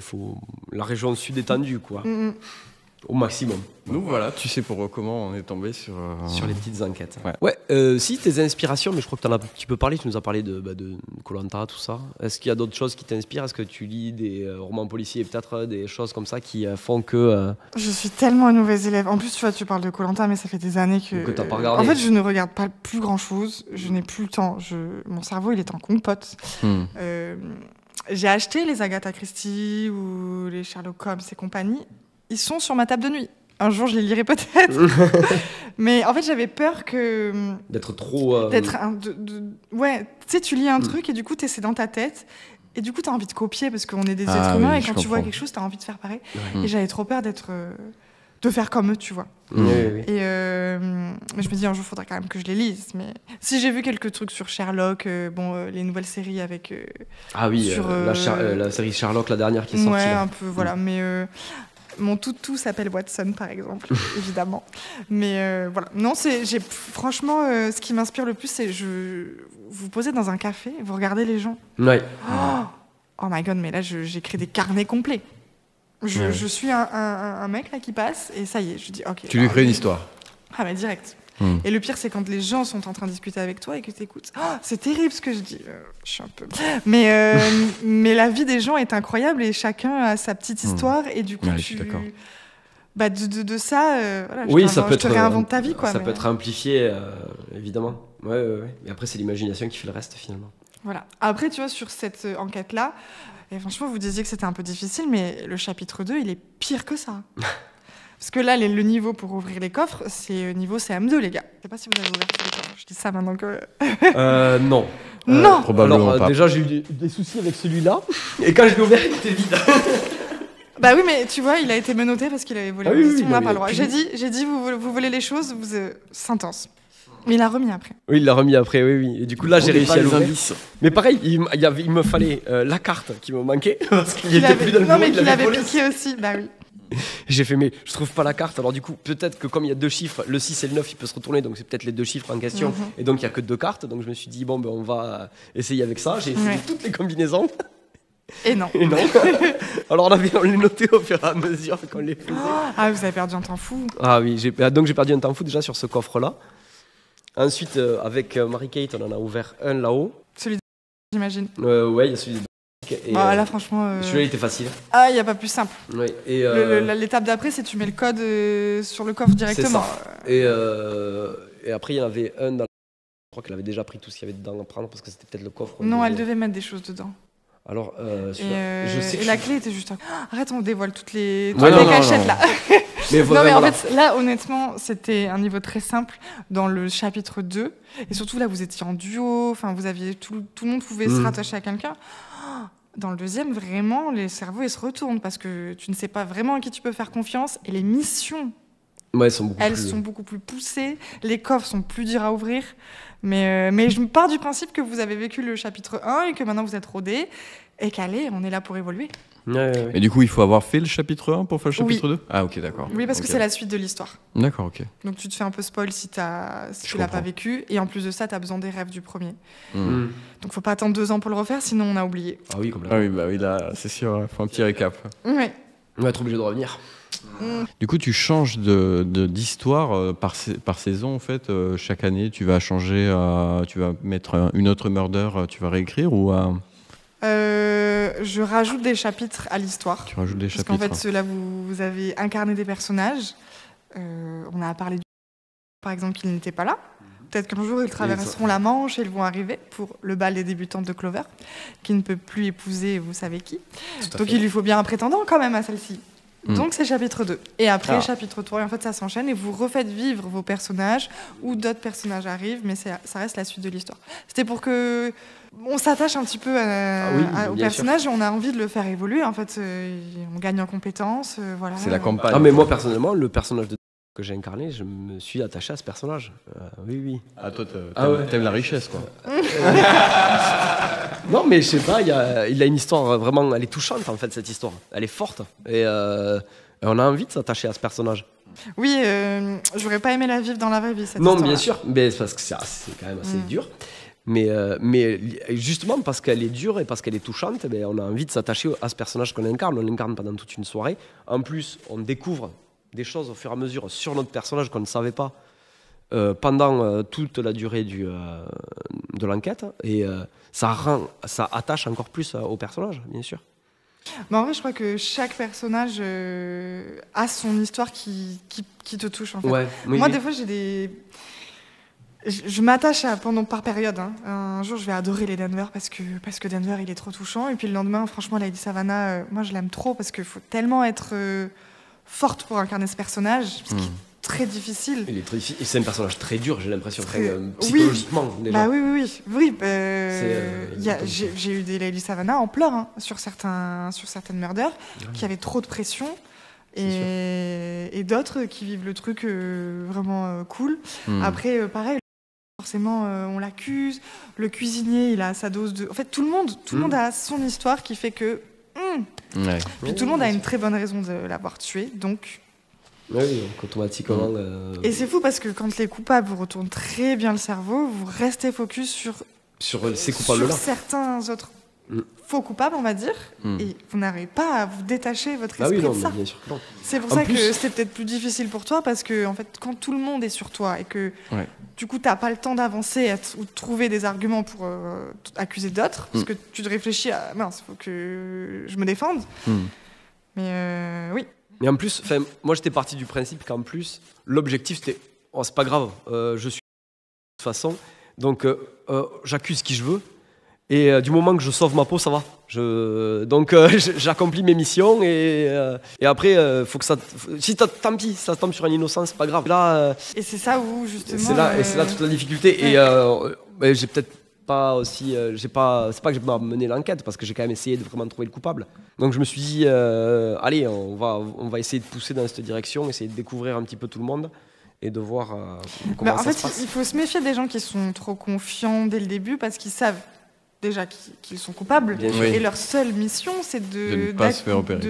la région sud étendue, quoi, Mm. au maximum. Nous, voilà, tu sais comment on est tombé sur. Sur les petites enquêtes. Ouais. Si tes inspirations, mais je crois que tu en as un petit peu parlé, tu nous as parlé de Koh-Lanta, tout ça. Est-ce qu'il y a d'autres choses qui t'inspirent? Est-ce que tu lis des romans policiers, peut-être des choses comme ça qui font que. Je suis tellement une mauvaise élève. En plus, tu vois, tu parles de Koh-Lanta, mais ça fait des années Que t'as pas regardé. En fait, je ne regarde pas plus grand-chose. Je n'ai plus le temps. Mon cerveau, il est en compote. Hmm. J'ai acheté les Agatha Christie ou les Sherlock Holmes et compagnie. Ils sont sur ma table de nuit. Un jour, je les lirai peut-être. Mais en fait, j'avais peur que... D'être trop. D'être ouais, tu sais, tu lis un truc et du coup, c'est dans ta tête. Et du coup, tu as envie de copier parce qu'on est des êtres humains oui, et je quand tu vois comprends. quelque chose, tu as envie de faire pareil. Ouais. Et j'avais trop peur de faire comme eux, tu vois. Oui, oui. Et mais je me dis un jour, il faudra quand même que je les lise. Mais si j'ai vu quelques trucs sur Sherlock, les nouvelles séries avec... Ah oui, sur, la série Sherlock, la dernière qui est sortie. ouais, là. un peu, voilà. Mais mon toutou s'appelle Watson, par exemple, évidemment. Mais voilà. Non, franchement, ce qui m'inspire le plus, c'est vous posez dans un café, vous regardez les gens. Ouais. Oh my god, mais là, j'écris des carnets complets. Je suis un mec là qui passe et ça y est, je dis ok. Tu lui crées une histoire. Ah mais direct. Et le pire, c'est quand les gens sont en train de discuter avec toi et que tu écoutes. Oh, c'est terrible ce que je dis. Je suis un peu. Mais la vie des gens est incroyable et chacun a sa petite histoire. Et du coup, Ouais, je suis d'accord. Bah, de ça, voilà, Oui, je te réinvente ta vie. Quoi, ça peut être amplifié, évidemment. Ouais. Et après, c'est l'imagination qui fait le reste, finalement. Voilà. Après, tu vois, sur cette enquête-là, et franchement, vous disiez que c'était un peu difficile, mais le chapitre 2, il est pire que ça. Parce que là, le niveau pour ouvrir les coffres, c'est niveau CM2, les gars. Je sais pas si vous avez ouvert tous les coffres. Je dis ça maintenant que... Non. Non. Probablement Alors, pas. déjà, j'ai eu des soucis avec celui-là. Et quand je l'ai ouvert, il était vide. Bah oui, mais tu vois, il a été menotté parce qu'il avait volé. Ah oui, on n'a oui, pas le droit. puis- J'ai dit, vous volez les choses, vous sentence. Mais il l'a remis après. Oui, il l'a remis après, oui. Et du coup, là, j'ai réussi à l'ouvrir. indices. Mais pareil, il me fallait la carte qui me manquait. Parce qu'il était plus dans le Non, bureau, mais il qu'il l'avait avait volé. piqué aussi. Bah oui. J'ai fait, mais je trouve pas la carte. Alors du coup, peut-être que comme il y a 2 chiffres, le 6 et le 9, il peut se retourner. Donc c'est peut-être les 2 chiffres en question. Et donc il y a que 2 cartes. Donc je me suis dit, bon, ben, on va essayer avec ça. J'ai essayé Ouais. toutes les combinaisons. Et non. Et non. Alors on les notait au fur et à mesure qu'on les faisait. Ah, vous avez perdu un temps fou. Ah oui, donc j'ai perdu un temps fou déjà sur ce coffre-là. Ensuite, avec Mary-Kate, on en a ouvert un là-haut. Celui de... j'imagine. Ouais, il y a celui de et, Bah, là, franchement... celui-là, il était facile. Ah, il n'y a pas plus simple. Ouais, et, L'étape d'après, c'est tu mets le code sur le coffre directement. et après, il y en avait un dans... Je crois qu'elle avait déjà pris tout ce qu'il y avait dedans à prendre parce que c'était peut-être le coffre. Non, elle devait mettre des choses dedans. Alors, Et, je sais que et la clé était juste... Arrête, on dévoile toutes les Ouais, non, cachettes, là. Mais Non, mais voilà. en fait, là, honnêtement, c'était un niveau très simple dans le chapitre 2. Et surtout, là, vous étiez en duo. Enfin, vous aviez tout le monde pouvait se rattacher à quelqu'un. Dans le deuxième, vraiment, les cerveaux, ils se retournent parce que tu ne sais pas vraiment à qui tu peux faire confiance. Et les missions, Ouais, elles sont beaucoup elles plus... sont beaucoup plus poussées. Les coffres sont plus durs à ouvrir. Mais je me pars du principe que vous avez vécu le chapitre 1 et que maintenant vous êtes rodés. Et qu'allez, on est là pour évoluer. Ouais. Mais du coup, il faut avoir fait le chapitre 1 pour faire le chapitre Oui. 2 Ah, ok, d'accord. Oui, parce que Ok. c'est la suite de l'histoire. D'accord, ok. Donc tu te fais un peu spoil si tu Je l'as pas comprends. vécu. Et en plus de ça, tu as besoin des rêves du premier. Hmm. Donc faut pas attendre 2 ans pour le refaire, sinon on a oublié. Ah oui, complètement. Ah oui, bah oui, là, c'est sûr, il faut un petit récap. Ouais. On va être obligé de revenir. Du coup, tu changes d'histoire par saison, en fait. Chaque année, tu vas changer, tu vas mettre une autre murder, tu vas réécrire ou Je rajoute des chapitres à l'histoire. tu rajoutes des Parce qu'en chapitres fait, ceux-là, vous avez incarné des personnages. On a parlé du... Par exemple, qu'ils n'étaient pas là. Peut-être qu'un jour, ils traverseront la Manche et ils vont arriver pour le bal des débutantes de Clover, qui ne peut plus épouser vous savez qui. Donc il lui faut bien un prétendant quand même à celle-ci. Donc c'est chapitre 2. Et après, chapitre 3, et en fait ça s'enchaîne et vous refaites vivre vos personnages ou d'autres personnages arrivent, mais ça reste la suite de l'histoire. C'était pour que on s'attache un petit peu au bien personnage et on a envie de le faire évoluer. En fait, on gagne en compétences. Voilà. C'est la campagne. Ah, mais moi, personnellement, le personnage que j'ai incarné, je me suis attaché à ce personnage. Oui. Ah, toi, ouais. t'aimes la richesse, quoi. Non, mais je sais pas, il a une histoire vraiment... Elle est touchante, en fait, cette histoire. Elle est forte. Et on a envie de s'attacher à ce personnage. Oui, j'aurais pas aimé la vivre dans la vraie vie, cette Non, histoire-là. bien sûr, mais c'est parce que c'est quand même assez dur. Mais justement, parce qu'elle est dure et parce qu'elle est touchante, on a envie de s'attacher à ce personnage qu'on incarne. On l'incarne pendant toute une soirée. En plus, on découvre des choses au fur et à mesure sur notre personnage qu'on ne savait pas pendant toute la durée de l'enquête. Et ça attache encore plus au personnage, bien sûr. Mais en vrai, je crois que chaque personnage a son histoire qui te touche, en fait. Ouais, oui, Moi, oui. des fois, j'ai des... Je m'attache par période. Hein. Un jour, je vais adorer les Denver parce que Denver, il est trop touchant. Et puis le lendemain, franchement, Lady Savannah, moi, je l'aime trop parce qu'il faut tellement être forte pour incarner ce personnage, ce qui est très difficile. Il est très difficile. Et c'est un personnage très dur, j'ai l'impression, Très- psychologiquement, déjà. Bah oui. C'est, J'ai eu des Lady Savannah en pleurs hein, sur certaines murders qui avaient trop de pression. Et d'autres qui vivent le truc vraiment cool. Après, pareil, forcément, on l'accuse. Le cuisinier, il a sa dose de... En fait, tout le monde a son histoire qui fait que... Ouais. Puis tout le monde a une très bonne raison de l'avoir tué, donc... Oui, donc automatiquement... Et c'est fou parce que quand les coupables vous retournent très bien le cerveau, vous restez focus sur Sur ces coupables-là. certains autres faux coupable, on va dire, et vous n'arrivez pas à vous détacher votre esprit de ça. Bien sûr que non. C'est pour ça que c'était peut-être plus difficile pour toi, parce que en fait, quand tout le monde est sur toi et que du coup, tu n'as pas le temps d'avancer ou de trouver des arguments pour accuser d'autres, parce que tu te réfléchis à mince, il faut que je me défende. Mais oui. Mais en plus, moi j'étais parti du principe qu'en plus, l'objectif c'était c'est pas grave, je suis de toute façon, donc j'accuse qui je veux. Et du moment que je sauve ma peau, ça va. Donc j'accomplis mes missions et après, faut que ça. Si tant pis, ça tombe sur un innocent, c'est pas grave. Là, et c'est ça où justement. C'est là toute la difficulté. Et j'ai peut-être pas aussi. C'est pas que j'ai pas mené l'enquête parce que j'ai quand même essayé de vraiment trouver le coupable. Donc je me suis dit, allez, on va essayer de pousser dans cette direction, essayer de découvrir un petit peu tout le monde. Et de voir comment ça se passe. Il faut se méfier des gens qui sont trop confiants dès le début parce qu'ils savent déjà qu'ils sont coupables. Et leur seule mission, c'est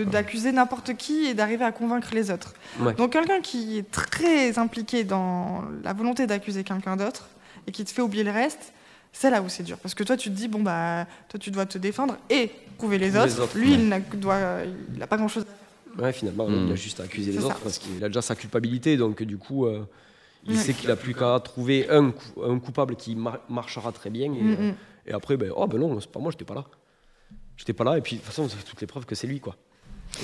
d'accuser n'importe qui et d'arriver à convaincre les autres. Donc quelqu'un qui est très impliqué dans la volonté d'accuser quelqu'un d'autre et qui te fait oublier le reste, c'est là où c'est dur. Parce que toi, tu te dis, bon, bah, toi, tu dois te défendre et prouver les autres. Lui, il n'a pas grand-chose à faire. Ouais, finalement, il a juste à accuser les autres parce qu'il a déjà sa culpabilité. Donc, du coup, il sait qu'il n'a plus qu'à trouver un coupable qui marchera très bien. Et après, non, c'est pas moi, j'étais pas là. J'étais pas là, et puis de toute façon, c'est toutes les preuves que c'est lui, quoi.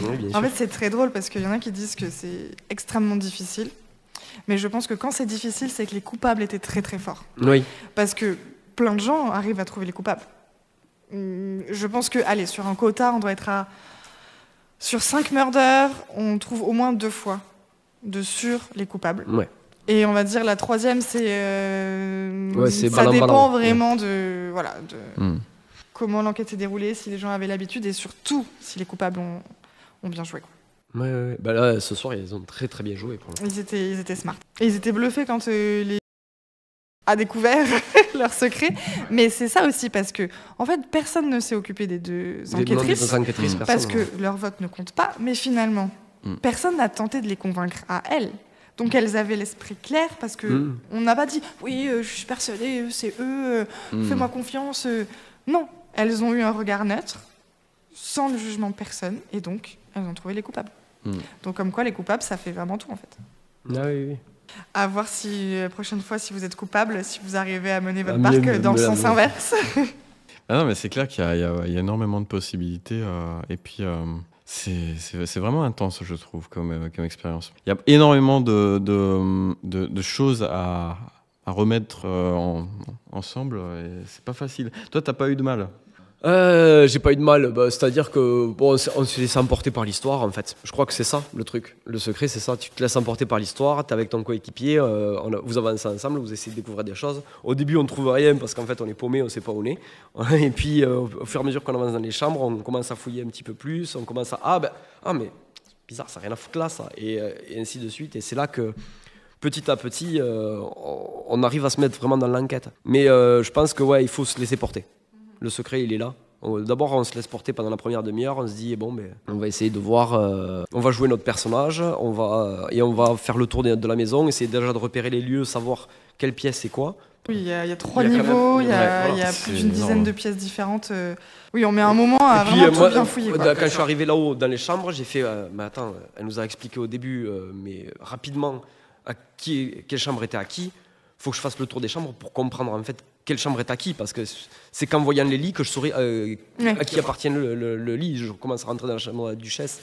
Oui, en fait, c'est très drôle parce qu'il y en a qui disent que c'est extrêmement difficile. Mais je pense que quand c'est difficile, c'est que les coupables étaient très très forts. Oui. Parce que plein de gens arrivent à trouver les coupables. Je pense que, allez, sur un quota, on doit être à. Sur 5 meurtres, on trouve au moins 2 fois sur les coupables. Ouais. Et on va dire la troisième, ça dépend vraiment de comment l'enquête s'est déroulée, si les gens avaient l'habitude et surtout si les coupables ont bien joué. Ouais. Bah là, ce soir, ils ont très très bien joué. Ils étaient smart. Et ils étaient bluffés quand les a découvert leur secret. Mais c'est ça aussi parce que, en fait, personne ne s'est occupé des deux enquêtrices parce que leur vote ne compte pas. Mais finalement, personne n'a tenté de les convaincre à elles. Donc elles avaient l'esprit clair parce que on n'a pas dit oui, je suis persuadée, c'est eux, fais-moi confiance. Non, elles ont eu un regard neutre, sans le jugement de personne, et donc elles ont trouvé les coupables. Donc comme quoi les coupables, ça fait vraiment tout en fait. Ah oui. À voir si la prochaine fois, si vous êtes coupable, si vous arrivez à mener votre barque dans le sens inverse. Ah non, mais c'est clair qu'il y a énormément de possibilités et puis. C'est vraiment intense, je trouve, comme expérience. Il y a énormément de choses à remettre ensemble et c'est pas facile. Toi, t'as pas eu de mal? J'ai pas eu de mal, c'est-à-dire que on s'est laissé emporter par l'histoire en fait. Je crois que c'est ça le truc, le secret c'est ça, tu te laisses emporter par l'histoire, t'es avec ton coéquipier, vous avancez ensemble, vous essayez de découvrir des choses. Au début on trouve rien parce qu'en fait on est paumé, on sait pas où on est. Et puis au fur et à mesure qu'on avance dans les chambres, on commence à fouiller un petit peu plus, on commence à mais bizarre, ça n'a rien à foutre là ça, et ainsi de suite. Et c'est là que petit à petit on arrive à se mettre vraiment dans l'enquête. Mais je pense que il faut se laisser porter. Le secret, il est là. D'abord, on se laisse porter pendant la première demi-heure. On se dit, on va essayer de voir. On va jouer notre personnage. On va faire le tour de la maison. Essayer déjà de repérer les lieux, savoir quelle pièce c'est quoi. Oui, il y a 3 niveaux. Il y a plus d'une dizaine de pièces différentes. Oui, on met un moment à vraiment tout bien fouiller. Quand je suis arrivé là-haut dans les chambres, j'ai fait. Mais attends, elle nous a expliqué au début, mais rapidement, quelle chambre était à qui. Faut que je fasse le tour des chambres pour comprendre en fait quelle chambre est à qui, parce que c'est qu'en voyant les lits que je saurais à qui appartient le lit. Je commence à rentrer dans la chambre de la duchesse.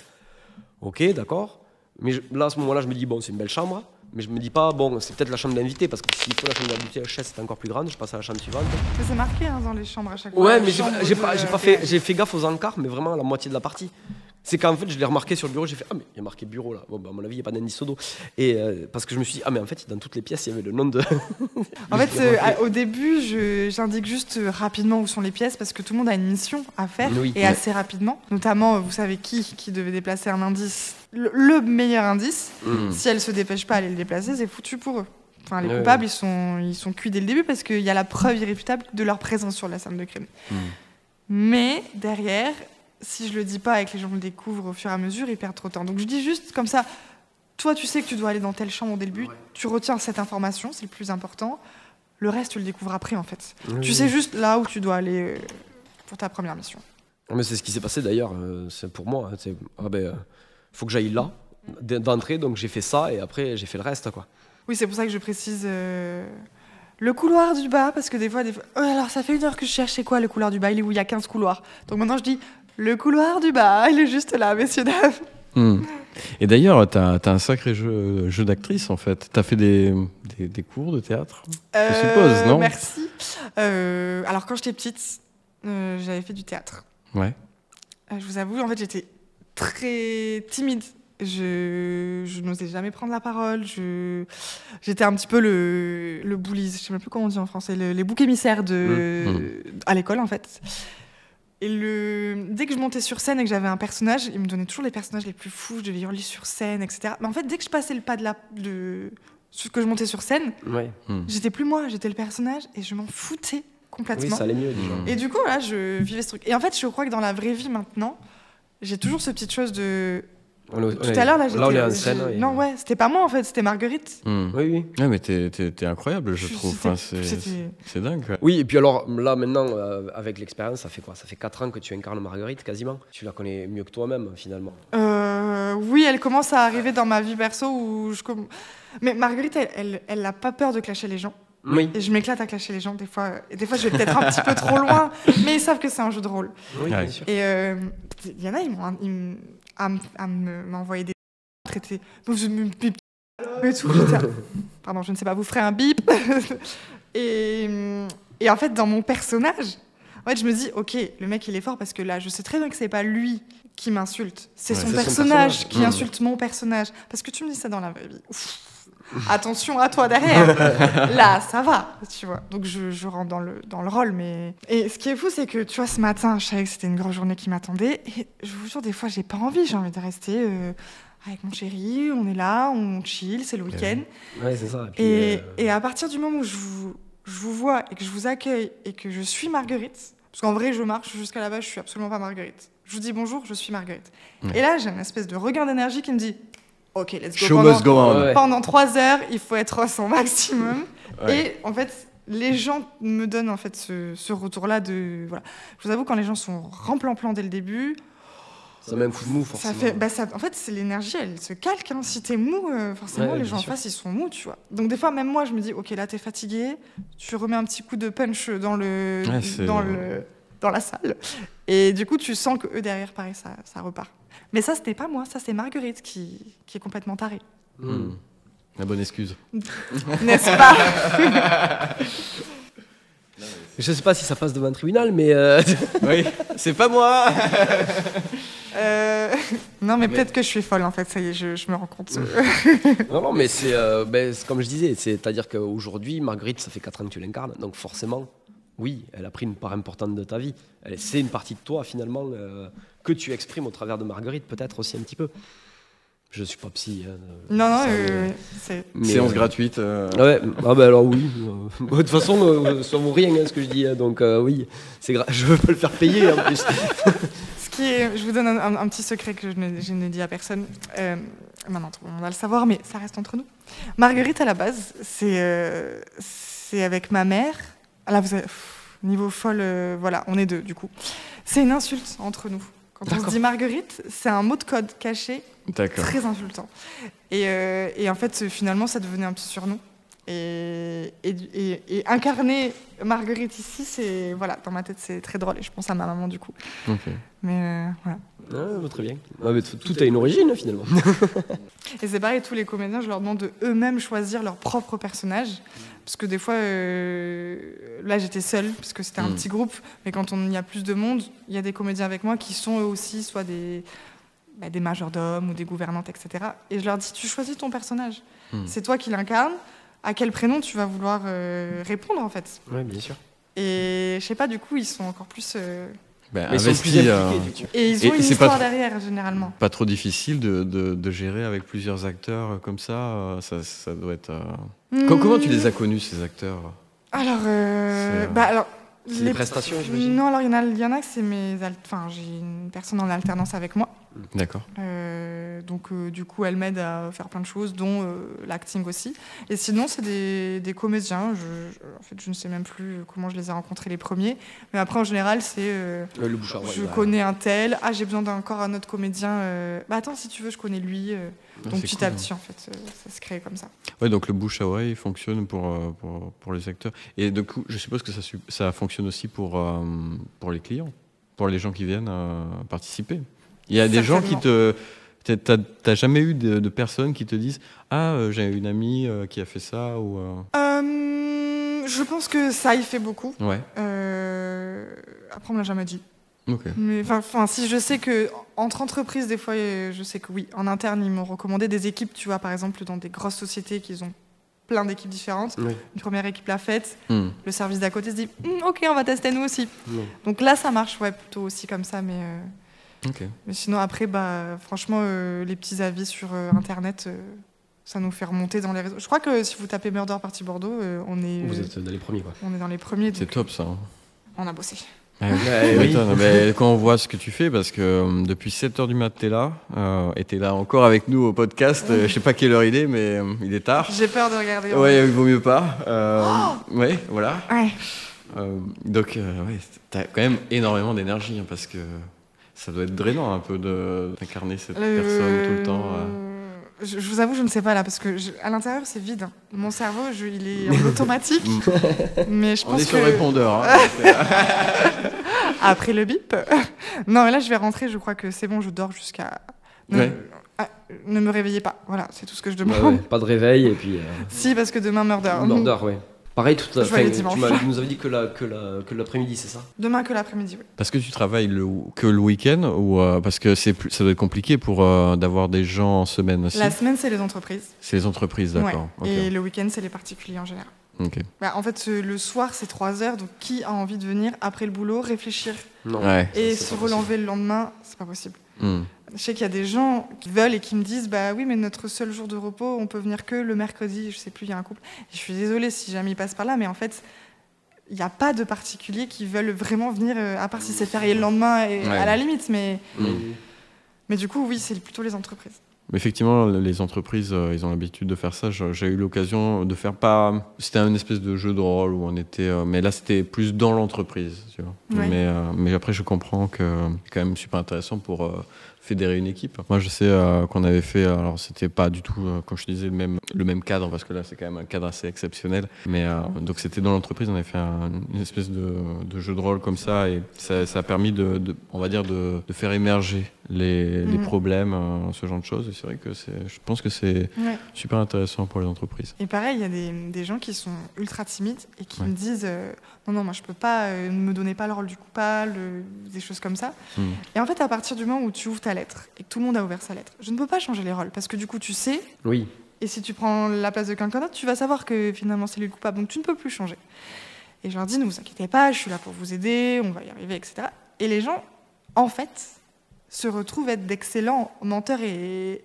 Ok, d'accord. Mais là, à ce moment-là, je me dis, c'est une belle chambre. Mais je me dis pas, c'est peut-être la chambre d'invité, parce que s'il faut la chambre de la duchesse, c'est encore plus grande. Je passe à la chambre suivante. C'est marqué dans les chambres à chaque fois. Ouais, mais j'ai fait gaffe aux encarts, mais vraiment à la moitié de la partie. C'est qu'en fait, je l'ai remarqué sur le bureau, j'ai fait mais il y a marqué bureau là. À mon avis, il n'y a pas d'indice au dos. Et parce que je me suis dit, mais en fait, dans toutes les pièces, il y avait le nom de. En fait, au début, j'indique juste rapidement où sont les pièces parce que tout le monde a une mission à faire et assez rapidement. Notamment, vous savez qui devait déplacer un indice, le meilleur indice. Si elle se dépêche pas à aller le déplacer, c'est foutu pour eux. Enfin, les coupables, ils sont cuits dès le début parce qu'il y a la preuve irréfutable de leur présence sur la scène de crime. Mais derrière. Si je le dis pas et que les gens le découvrent au fur et à mesure, ils perdent trop de temps. Donc je dis juste comme ça, toi tu sais que tu dois aller dans telle chambre dès le but, tu retiens cette information, c'est le plus important. Le reste, tu le découvres après en fait. Tu sais juste là où tu dois aller pour ta première mission. Mais c'est ce qui s'est passé d'ailleurs, c'est pour moi. Faut que j'aille là, d'entrée, donc j'ai fait ça et après j'ai fait le reste, quoi. Oui, c'est pour ça que je précise le couloir du bas, parce que des fois... Oh, alors, ça fait 1 heure que je cherche, c'est quoi le couloir du bas? Il est où? Il y a 15 couloirs. Donc maintenant, je dis, le couloir du bas, il est juste là, messieurs, dames. Et d'ailleurs, tu as un sacré jeu d'actrice, en fait. Tu as fait des cours de théâtre, je suppose, non? Merci. Alors, quand j'étais petite, j'avais fait du théâtre. Ouais. Je vous avoue, en fait, j'étais très timide. Je n'osais jamais prendre la parole. J'étais un petit peu le bully, je ne sais même plus comment on dit en français, les boucs émissaires à l'école, en fait. Et dès que je montais sur scène et que j'avais un personnage, il me donnait toujours les personnages les plus fous, je devais hurler sur scène, etc. Mais en fait, dès que je passais le pas que je montais sur scène, j'étais plus moi, j'étais le personnage et je m'en foutais complètement. Oui, ça allait mieux déjà. Et du coup, là, je vivais ce truc. Et en fait, je crois que dans la vraie vie maintenant, j'ai toujours cette petite chose de... Tout à l'heure, là, on est en scène. Non, ouais, c'était pas moi en fait, c'était Marguerite. Oui. Ouais, mais t'es incroyable, je trouve. Enfin, c'est dingue. Quoi. Oui, et puis alors, là, maintenant, avec l'expérience, ça fait quoi? Ça fait 4 ans que tu incarnes Marguerite, quasiment. Tu la connais mieux que toi-même, finalement. Oui, elle commence à arriver dans ma vie perso où Mais Marguerite, elle n'a pas peur de clasher les gens. Oui. Et je m'éclate à clasher les gens, des fois, je vais peut-être un petit peu trop loin, mais ils savent que c'est un jeu de rôle. Oui, bien sûr. Et il y en a, ils m'envoyaient des traités. Et tout. Pardon, je ne sais pas, vous ferez un bip. et en fait, dans mon personnage, en fait, je me dis, ok, le mec, il est fort parce que là, je sais très bien que c'est pas lui qui m'insulte, c'est son personnage qui insulte mon personnage. Parce que tu me dis ça dans la vraie vie. Ouf. Attention à toi derrière. Là, ça va, tu vois. Donc je rentre dans le rôle, mais et ce qui est fou, c'est que tu vois, ce matin, je savais que c'était une grosse journée qui m'attendait, et je vous jure, des fois, j'ai pas envie. J'ai envie de rester avec mon chéri. On est là, on chill, c'est le week-end. Ouais, c'est ça. Et à partir du moment où je vous vois et que je vous accueille et que je suis Marguerite, parce qu'en vrai, je marche jusqu'à là-bas, je suis absolument pas Marguerite. Je vous dis bonjour, je suis Marguerite. Et là, j'ai une espèce de regain d'énergie qui me dit. Ok, let's go. Show must go on. Pendant 3 heures, il faut être à son maximum. Et en fait, les gens me donnent en fait ce retour-là de voilà. Je vous avoue, quand les gens sont remplan-plan dès le début, ça met un coup de mou forcément. En fait, c'est l'énergie, elle se calque. Hein. Si t'es mou, forcément, les gens en face, ils sont mous, tu vois. Donc des fois, même moi, je me dis, ok, là, t'es fatigué, tu remets un petit coup de punch dans la salle, et du coup, tu sens que eux derrière, pareil, ça repart. Mais ça, c'était pas moi, ça c'est Marguerite qui est complètement tarée. La bonne excuse. N'est-ce pas? Je sais pas si ça passe devant un tribunal, mais... Oui, c'est pas moi. Non, mais peut-être que je suis folle, en fait, ça y est, je me rends compte. Non, mais c'est comme je disais, c'est-à-dire qu'aujourd'hui, Marguerite, ça fait 4 ans que tu l'incarnes, donc forcément... Oui, elle a pris une part importante de ta vie. C'est une partie de toi, finalement, que tu exprimes au travers de Marguerite, peut-être aussi un petit peu. Je suis pas psy. Non, c'est... Séance gratuite. Ouais, alors oui. De toute façon, ça vaut rien, ce que je dis. Donc oui, je peux le faire payer, en plus. Je vous donne un petit secret que je n'ai dit à personne. Maintenant, tout le monde va le savoir, mais ça reste entre nous. Marguerite, à la base, c'est avec ma mère... Là, vous avez... niveau folle, voilà, on est 2, du coup. C'est une insulte entre nous. Quand on se dit Marguerite, c'est un mot de code caché, très insultant. Et en fait, finalement, ça devenait un petit surnom. Et incarner Marguerite ici, c'est... Voilà, dans ma tête, c'est très drôle. Et je pense à ma maman, du coup. Mais voilà. Ah, très bien. Mais tout a une origine, finalement. Et c'est pareil, tous les comédiens, je leur demande de eux-mêmes choisir leur propre personnage. Parce que des fois, là j'étais seule, parce que c'était un petit groupe, mais quand il y a plus de monde, il y a des comédiens avec moi qui sont eux aussi soit des majordomes ou des gouvernantes, etc. Et je leur dis, tu choisis ton personnage. C'est toi qui l'incarnes. À quel prénom tu vas vouloir répondre, en fait. Oui, bien sûr. Et je sais pas, du coup, ils sont encore plus... mais ils sont plus impliqués, et ils ont une histoire derrière, généralement. Pas trop difficile de gérer avec plusieurs acteurs comme ça. Ça doit être... Comment tu les as connus, ces acteurs? Alors, les prestations, j'imagine. Non, alors il y en a que c'est j'ai une personne en alternance avec moi. D'accord. Donc du coup, elle m'aide à faire plein de choses, dont l'acting aussi. Et sinon, c'est des comédiens. En fait, je ne sais même plus comment je les ai rencontrés les premiers. Mais après, en général, c'est... Le bouche à oreille, je ouais. connais un tel. Ah, j'ai besoin encore un autre comédien. Bah attends, si tu veux, je connais lui. Donc c'est petit cool, à petit, en fait, ça se crée comme ça. Ouais, donc le bouche à oreille fonctionne pour les acteurs. Et du coup, je suppose que ça fonctionne aussi pour les clients, pour les gens qui viennent participer. Il y a des gens qui T'as jamais eu de personnes qui te disent « Ah, j'ai une amie qui a fait ça » ou Je pense que ça y fait beaucoup. Ouais, Après, on me l'a jamais dit. ok. Mais enfin, si je sais que entre entreprises, des fois, je sais que oui, en interne, ils m'ont recommandé des équipes. Tu vois, par exemple, dans des grosses sociétés qui ont plein d'équipes différentes. Oui. Une première équipe l'a faite. Hmm. Le service d'à côté se dit ok, on va tester nous aussi. Oui. Donc là, ça marche, ouais, plutôt aussi comme ça, mais Ok. sinon après, bah, franchement, les petits avis sur Internet, ça nous fait remonter dans les réseaux. Je crois que si vous tapez Murder Party Bordeaux, on est Vous êtes dans les premiers, quoi. on est dans les premiers. C'est donc, top ça. Hein. on a bossé. Ouais, Ouais, tu oui. m'étonnes. Mais quand on voit ce que tu fais, parce que depuis 7h du mat, t'es là, et t'es là encore avec nous au podcast. Je sais pas quelle heure il est, mais il est tard. J'ai peur de regarder. Ouais, il vaut mieux pas. Ouais, voilà. Ouais. Donc, ouais, t'as quand même énormément d'énergie, hein, parce que ça doit être drainant un peu d'incarner cette personne tout le temps. Je vous avoue, je ne sais pas là, parce que à l'intérieur, c'est vide. Mon cerveau, il est en automatique. Mais je On pense est sur que le répondeur. Hein. après le bip. Non, mais là, je vais rentrer. Je crois que c'est bon, je dors jusqu'à. Ouais. Ne me réveillez pas. Voilà, c'est tout ce que je Ouais, demande. ouais, pas de réveil et puis. Si, parce que demain, murder. Murder, ouais. Pareil, tout à Je vois les fait. dimanches. Tu nous avais dit que l'après-midi, c'est ça? Demain que l'après-midi, oui. Parce que tu travailles que le week-end ou parce que ça doit être compliqué pour d'avoir des gens en semaine aussi. La semaine, c'est les entreprises. C'est les entreprises, d'accord. Ouais. Ok. Et le week-end, c'est les particuliers en général. Ok. Bah, en fait, le soir, c'est 3 heures. Donc, qui a envie de venir après le boulot, réfléchir Non. Ouais. et c'est se pas relenver le lendemain? C'est pas possible. Hmm. Je sais qu'il y a des gens qui veulent et qui me disent bah oui, mais notre seul jour de repos, on peut venir que le mercredi. Je sais plus, il y a un couple. Et je suis désolée si jamais ils passent par là, mais en fait, il n'y a pas de particuliers qui veulent vraiment venir, à part si c'est férié le lendemain, et Ouais. à la limite. Mais Mm. du coup, oui, c'est plutôt les entreprises. Mais effectivement, les entreprises, ils ont l'habitude de faire ça. J'ai eu l'occasion de faire pas. C'était une espèce de jeu de rôle où on était. Mais là, c'était plus dans l'entreprise, tu vois. Ouais. Mais après, je comprends que c'est quand même super intéressant pour fédérer une équipe. Moi, je sais qu'on avait fait. Alors, c'était pas du tout, comme je te disais, le même cadre, parce que là, c'est quand même un cadre assez exceptionnel. Mais donc, c'était dans l'entreprise. On avait fait une espèce de jeu de rôle comme ça, et ça a permis on va dire, de faire émerger les problèmes, ce genre de choses. Et c'est vrai que je pense que c'est Ouais. super intéressant pour les entreprises. Et pareil, il y a des gens qui sont ultra timides et qui Ouais. me disent non, moi je peux pas, ne me donnez pas le rôle du coupable, des choses comme ça. Hmm. Et en fait, à partir du moment où tu ouvres ta lettre et que tout le monde a ouvert sa lettre, je ne peux pas changer les rôles parce que du coup, tu sais. Oui. Et si tu prends la place de quelqu'un d'autre, tu vas savoir que finalement c'est lui le coupable. Donc tu ne peux plus changer. Et je leur dis, ne vous inquiétez pas, je suis là pour vous aider, on va y arriver, etc. Et les gens, en fait, se retrouvent être d'excellents menteurs et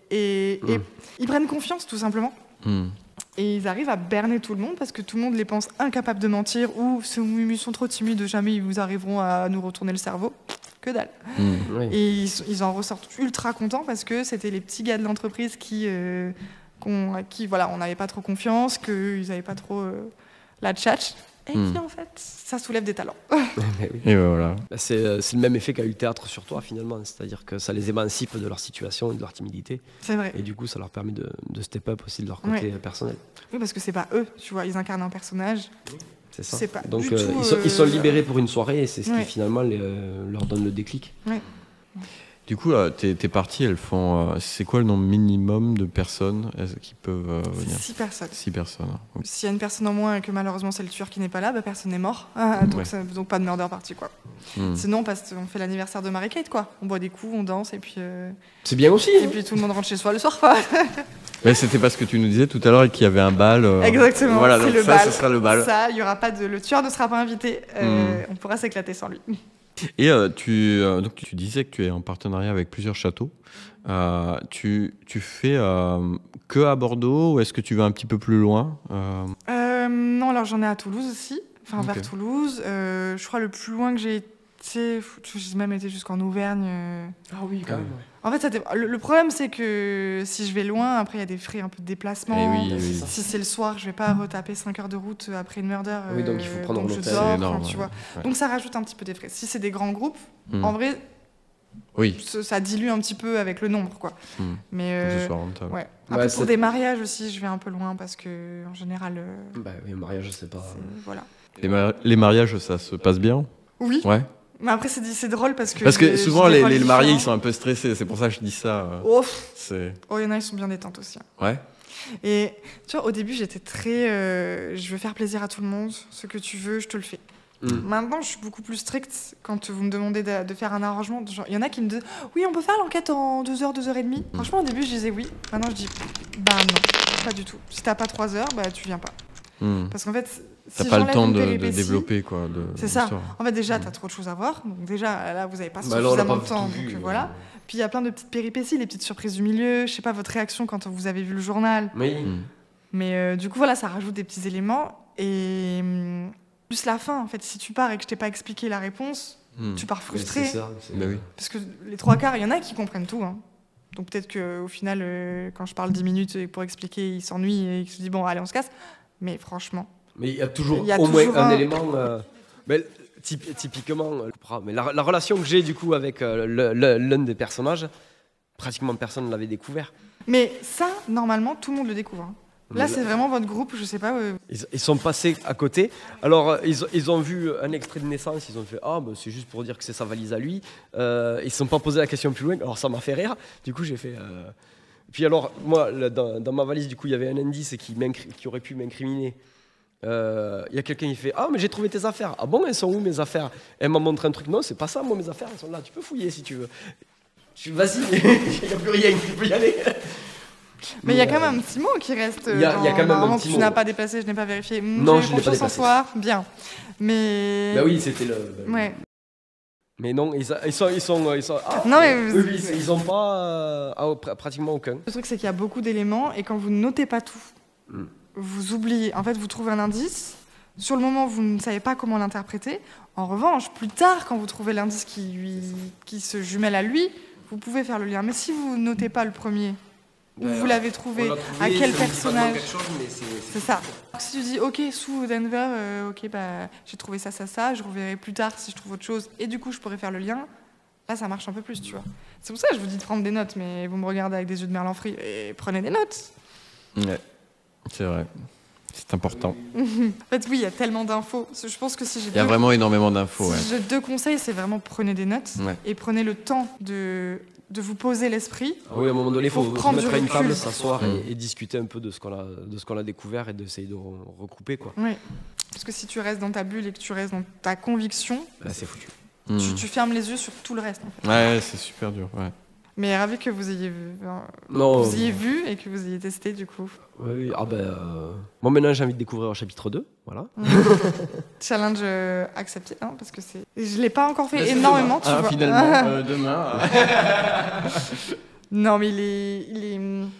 ils prennent confiance tout simplement. Hmm. Et ils arrivent à berner tout le monde parce que tout le monde les pense incapables de mentir ou ils sont trop timides, jamais ils vous arriveront à nous retourner le cerveau. Que dalle. Hmm. Oui. Et ils en ressortent ultra contents parce que c'était les petits gars de l'entreprise qui voilà, on n'avait pas trop confiance, qu'ils n'avaient pas trop la tchatch. Et puis en fait, ça soulève des talents. Mais oui. Et ben voilà. Bah, c'est le même effet qu'a eu le théâtre sur toi, finalement. C'est-à-dire que ça les émancipe de leur situation et de leur timidité. C'est vrai. Et du coup, ça leur permet de step up aussi de leur côté personnel. Oui, parce que c'est pas eux, tu vois, ils incarnent un personnage. C'est ça. C'est pas Donc, du tout, ils sont libérés pour une soirée et c'est ce Ouais. qui, finalement, leur donne le déclic. Du coup, tes parties, elles font. C'est quoi le nombre minimum de personnes qui peuvent venir? 6 personnes. 6 personnes. Ok. S'il y a une personne en moins et que malheureusement c'est le tueur qui n'est pas là, bah, personne n'est mort. Donc, Ouais. donc pas de murder party, quoi. Hmm. Sinon, on fait l'anniversaire de Marie-Kate, quoi. On boit des coups, on danse et puis C'est bien aussi. et puis tout le monde rentre chez soi le soir, quoi. Mais c'était parce que tu nous disais tout à l'heure qu'il y avait un bal. Exactement, Voilà, c'est donc le ça, bal. ce sera le bal. Ça, il y aura pas de, le tueur ne sera pas invité. On pourra s'éclater sans lui. Et donc tu disais que tu es en partenariat avec plusieurs châteaux. Tu fais que à Bordeaux ou est-ce que tu vas un petit peu plus loin Non, alors j'en ai à Toulouse aussi, enfin Ok. vers Toulouse. Je crois le plus loin que j'ai J'ai même été jusqu'en Auvergne. Ah oui, quand même. En fait, le problème, c'est que si je vais loin, après, il y a des frais un peu de déplacement. Et oui. Si c'est le soir, je vais pas retaper 5 heures de route après une murder. Oui, donc il faut prendre donc un je hôtel. dors, C'est énorme, tu vois. ouais. Donc ça rajoute un petit peu des frais. Si c'est des grands groupes, Mm. en vrai, Oui. ça dilue un petit peu avec le nombre, quoi. Mm. Mais Faut que ce soit rentable. ouais. Après, Ouais, pour c'est- des mariages aussi, je vais un peu loin parce que en général, Bah oui, le mariage, c'est pas. voilà. Les mariages, ça se passe bien? Oui. Ouais. Mais après, c'est drôle parce que. Parce que souvent, j'ai des rôles les mariés, ils différents. sont un peu stressés. C'est pour ça que je dis ça. Oh, C'est... il y en a, ils sont bien détentes aussi. Ouais. Et tu vois, au début, j'étais très. Je veux faire plaisir à tout le monde. Ce que tu veux, je te le fais. Maintenant, je suis beaucoup plus stricte quand vous me demandez de faire un arrangement. Il y en a qui me disent oui, on peut faire l'enquête en 2 heures, 2 heures et demie. Franchement, au début, je disais oui. Maintenant, je dis bah non, pas du tout. Si t'as pas 3 heures, bah tu viens pas. Parce qu'en fait, T'as si pas le j'enlève temps une de péripétie, développer, quoi. C'est ça. l'histoire. En fait, déjà, t'as trop de choses à voir. Donc déjà, là, vous avez pas Bah là, on a suffisamment pas de temps. tout vu, Donc voilà. Puis il y a plein de petites péripéties, les petites surprises du milieu. Je sais pas votre réaction quand vous avez vu le journal. Oui. Mais du coup, voilà, ça rajoute des petits éléments. Et plus la fin, en fait, si tu pars et que je t'ai pas expliqué la réponse, tu pars Mais frustré. c'est ça. Bah oui. Parce que les 3 quarts, il y en a qui comprennent tout. Hein. Donc peut-être qu'au final, quand je parle 10 minutes pour expliquer, ils s'ennuient et qu'ils se disent bon, allez, on se casse. Mais franchement, Mais il y a toujours Il y a au moins toujours un un- élément. Mais typiquement, mais la relation que j'ai du coup avec l'un des personnages, pratiquement personne ne l'avait découvert. mais ça, normalement, tout le monde le découvre. Hein. Là, c'est vraiment votre groupe, je sais pas. Ils sont passés à côté. Alors, ils ont vu un extrait de naissance. Ils ont fait ah, bah, c'est juste pour dire que c'est sa valise à lui. Ils ne se sont pas posé la question plus loin. Alors, ça m'a fait rire. Du coup, j'ai fait. Puis alors, moi, dans ma valise, du coup, il y avait un indice qui aurait pu m'incriminer. Il y a quelqu'un qui fait ah, mais j'ai trouvé tes affaires. Ah bon, elles sont où mes affaires? Elle m'a montré un truc. Non, c'est pas ça, moi, mes affaires, elles sont là. Tu peux fouiller si tu veux. Vas-y, il n'y a plus rien, tu peux y aller. Mais il y a quand même un petit mot qui reste. Il y a quand même un normalement, petit tu mot. n'as pas déplacé, je n'ai pas vérifié. Non, j'ai je l'ai pas confiance en déplacé. toi, bien. Mais. Bah oui, c'était le. Ouais. Mais non, ils sont. Ah, Non, mais eux, ils ont pas pratiquement aucun. Le truc, c'est qu'il y a beaucoup d'éléments et quand vous ne notez pas tout, vous oubliez. En fait, vous trouvez un indice. Sur le moment, vous ne savez pas comment l'interpréter. En revanche, plus tard, quand vous trouvez l'indice qui se jumelle à lui, vous pouvez faire le lien. Mais si vous ne notez pas le premier, où vous l'avez trouvé, à quel personnage, c'est ça. Si tu dis, ok, sous Denver, ok, bah, j'ai trouvé ça, je reverrai plus tard si je trouve autre chose, et du coup, je pourrais faire le lien. Là, ça marche un peu plus, tu vois. C'est pour ça que je vous dis de prendre des notes, mais vous me regardez avec des yeux de Merlan Free, et prenez des notes. Ouais. C'est vrai. C'est important. En fait, oui, il y a tellement d'infos. Je pense que si j'ai Il y a vraiment énormément d'infos. Ouais. si j'ai 2 conseils, c'est vraiment prenez des notes Ouais. et prenez le temps de vous poser l'esprit. Oui, à un moment donné, il faut Faut se prendre mettre du à une recul. table, s'asseoir et discuter un peu de ce qu'on a découvert et d'essayer de recouper, quoi. Oui. Parce que si tu restes dans ta bulle et que tu restes dans ta conviction, Là, c'est foutu. tu fermes les yeux sur tout le reste. En fait. Ouais, c'est super dur. Ouais. Mais ravi que vous ayez Non. vous ayez vu et que vous ayez testé du coup. Oui, ah ben. Moi, maintenant, j'ai envie de découvrir le chapitre 2. Voilà. Challenge accepté, hein, parce que c'est. Je l'ai pas encore fait énormément, tu vois. Finalement, demain. Non, mais il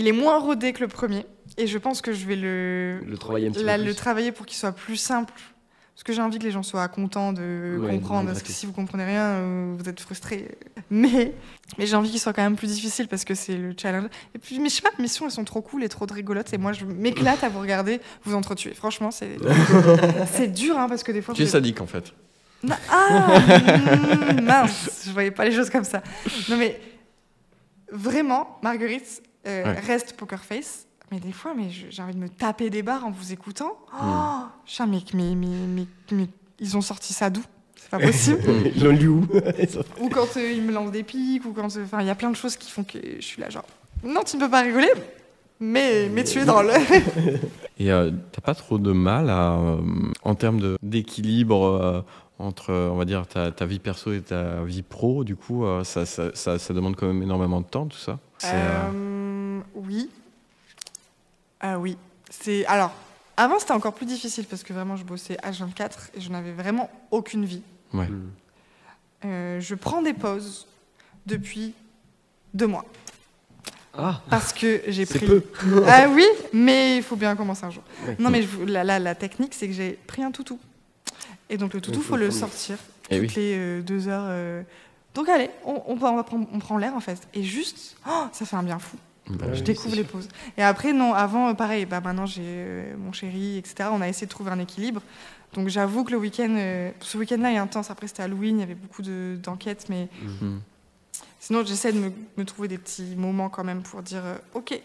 est moins rodé que le premier. Et je pense que je vais Le travailler un petit peu plus. le travailler pour qu'il soit plus simple. Parce que j'ai envie que les gens soient contents de Ouais, comprendre. de Parce que gratter. si vous comprenez rien, vous êtes frustrés. Mais j'ai envie qu'il soit quand même plus difficile parce que c'est le challenge. Et puis, mais je sais pas, les missions, elles sont trop cool et trop rigolotes. Et moi, je m'éclate à vous regarder, vous entretuer. Franchement, c'est dur, hein, parce que des fois. Tu es vous- sadique en fait. Mince, je voyais pas les choses comme ça. Non mais vraiment, Marguerite reste poker face, mais des fois, j'ai envie de me taper des barres en vous écoutant. Oh, putain, mais ils ont sorti ça d'où? C'est pas possible. Ils l'ont lu où? Ou quand ils me lancent des piques, ou quand, enfin, il y a plein de choses qui font que je suis là genre, non, tu ne peux pas rigoler, mais tu es drôle. Et t'as pas trop de mal en termes d'équilibre entre, on va dire, ta vie perso et ta vie pro, du coup, ça demande quand même énormément de temps, tout ça. Oui. Oui. Alors, avant, c'était encore plus difficile parce que vraiment, je bossais H24 et je n'avais vraiment aucune vie. Ouais. Je prends des pauses depuis 2 mois. Ah, Parce que j'ai c'est pris. peu. Ah oui, mais il faut bien commencer un jour. Ouais. Non, mais la technique, c'est que j'ai pris un toutou. Et donc, le toutou, Il il faut faut le le prendre. sortir Eh toutes les 2 heures. Donc allez, on prend l'air en fait. Et juste, ça fait un bien fou. Bah, Je oui, découvre c'est les sûr. pauses. Et après, non, avant, pareil, maintenant j'ai mon chéri, etc. On a essayé de trouver un équilibre. Donc j'avoue que le week-end, ce week-end-là est intense. Après, c'était Halloween, il y avait beaucoup d'enquêtes. Mais hmm. sinon, j'essaie de me trouver des petits moments quand même pour dire ok,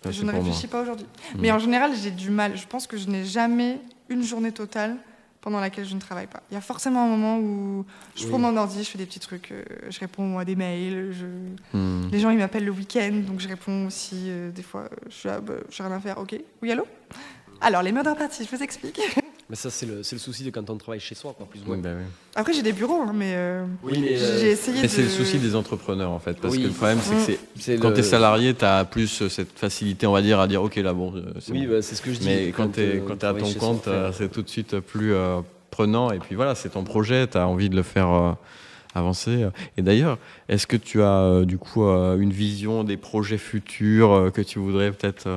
Ça, je c'est ne pour moi. réfléchis pas aujourd'hui. Mm. Mais en général, j'ai du mal. Je pense que je n'ai jamais une journée totale pendant laquelle je ne travaille pas. Il y a forcément un moment où je prends mon ordi, je fais des petits trucs, je réponds à des mails, Hmm. les gens ils m'appellent le week-end, donc je réponds aussi des fois, je suis j'ai rien à faire, ok, oui allô. Alors les murder parties, je vous explique. Mais ça, c'est le souci de quand on travaille chez soi, quoi, plus ou Oui, moins. bah oui. Après j'ai des bureaux, hein, mais Oui, mais, j'ai essayé Mais de... c'est le souci des entrepreneurs en fait, parce Oui. que le problème c'est que C'est quand le- tu es salarié, tu as plus cette facilité, on va dire, à dire ok là bon, c'est Oui, bon. bah, c'est ce que je dis. Mais quand tu es on à travaille ton chez compte, soi, c'est tout de suite plus prenant, et puis voilà, c'est ton projet, tu as envie de le faire avancer. Et d'ailleurs, est-ce que tu as du coup une vision des projets futurs que tu voudrais peut-être...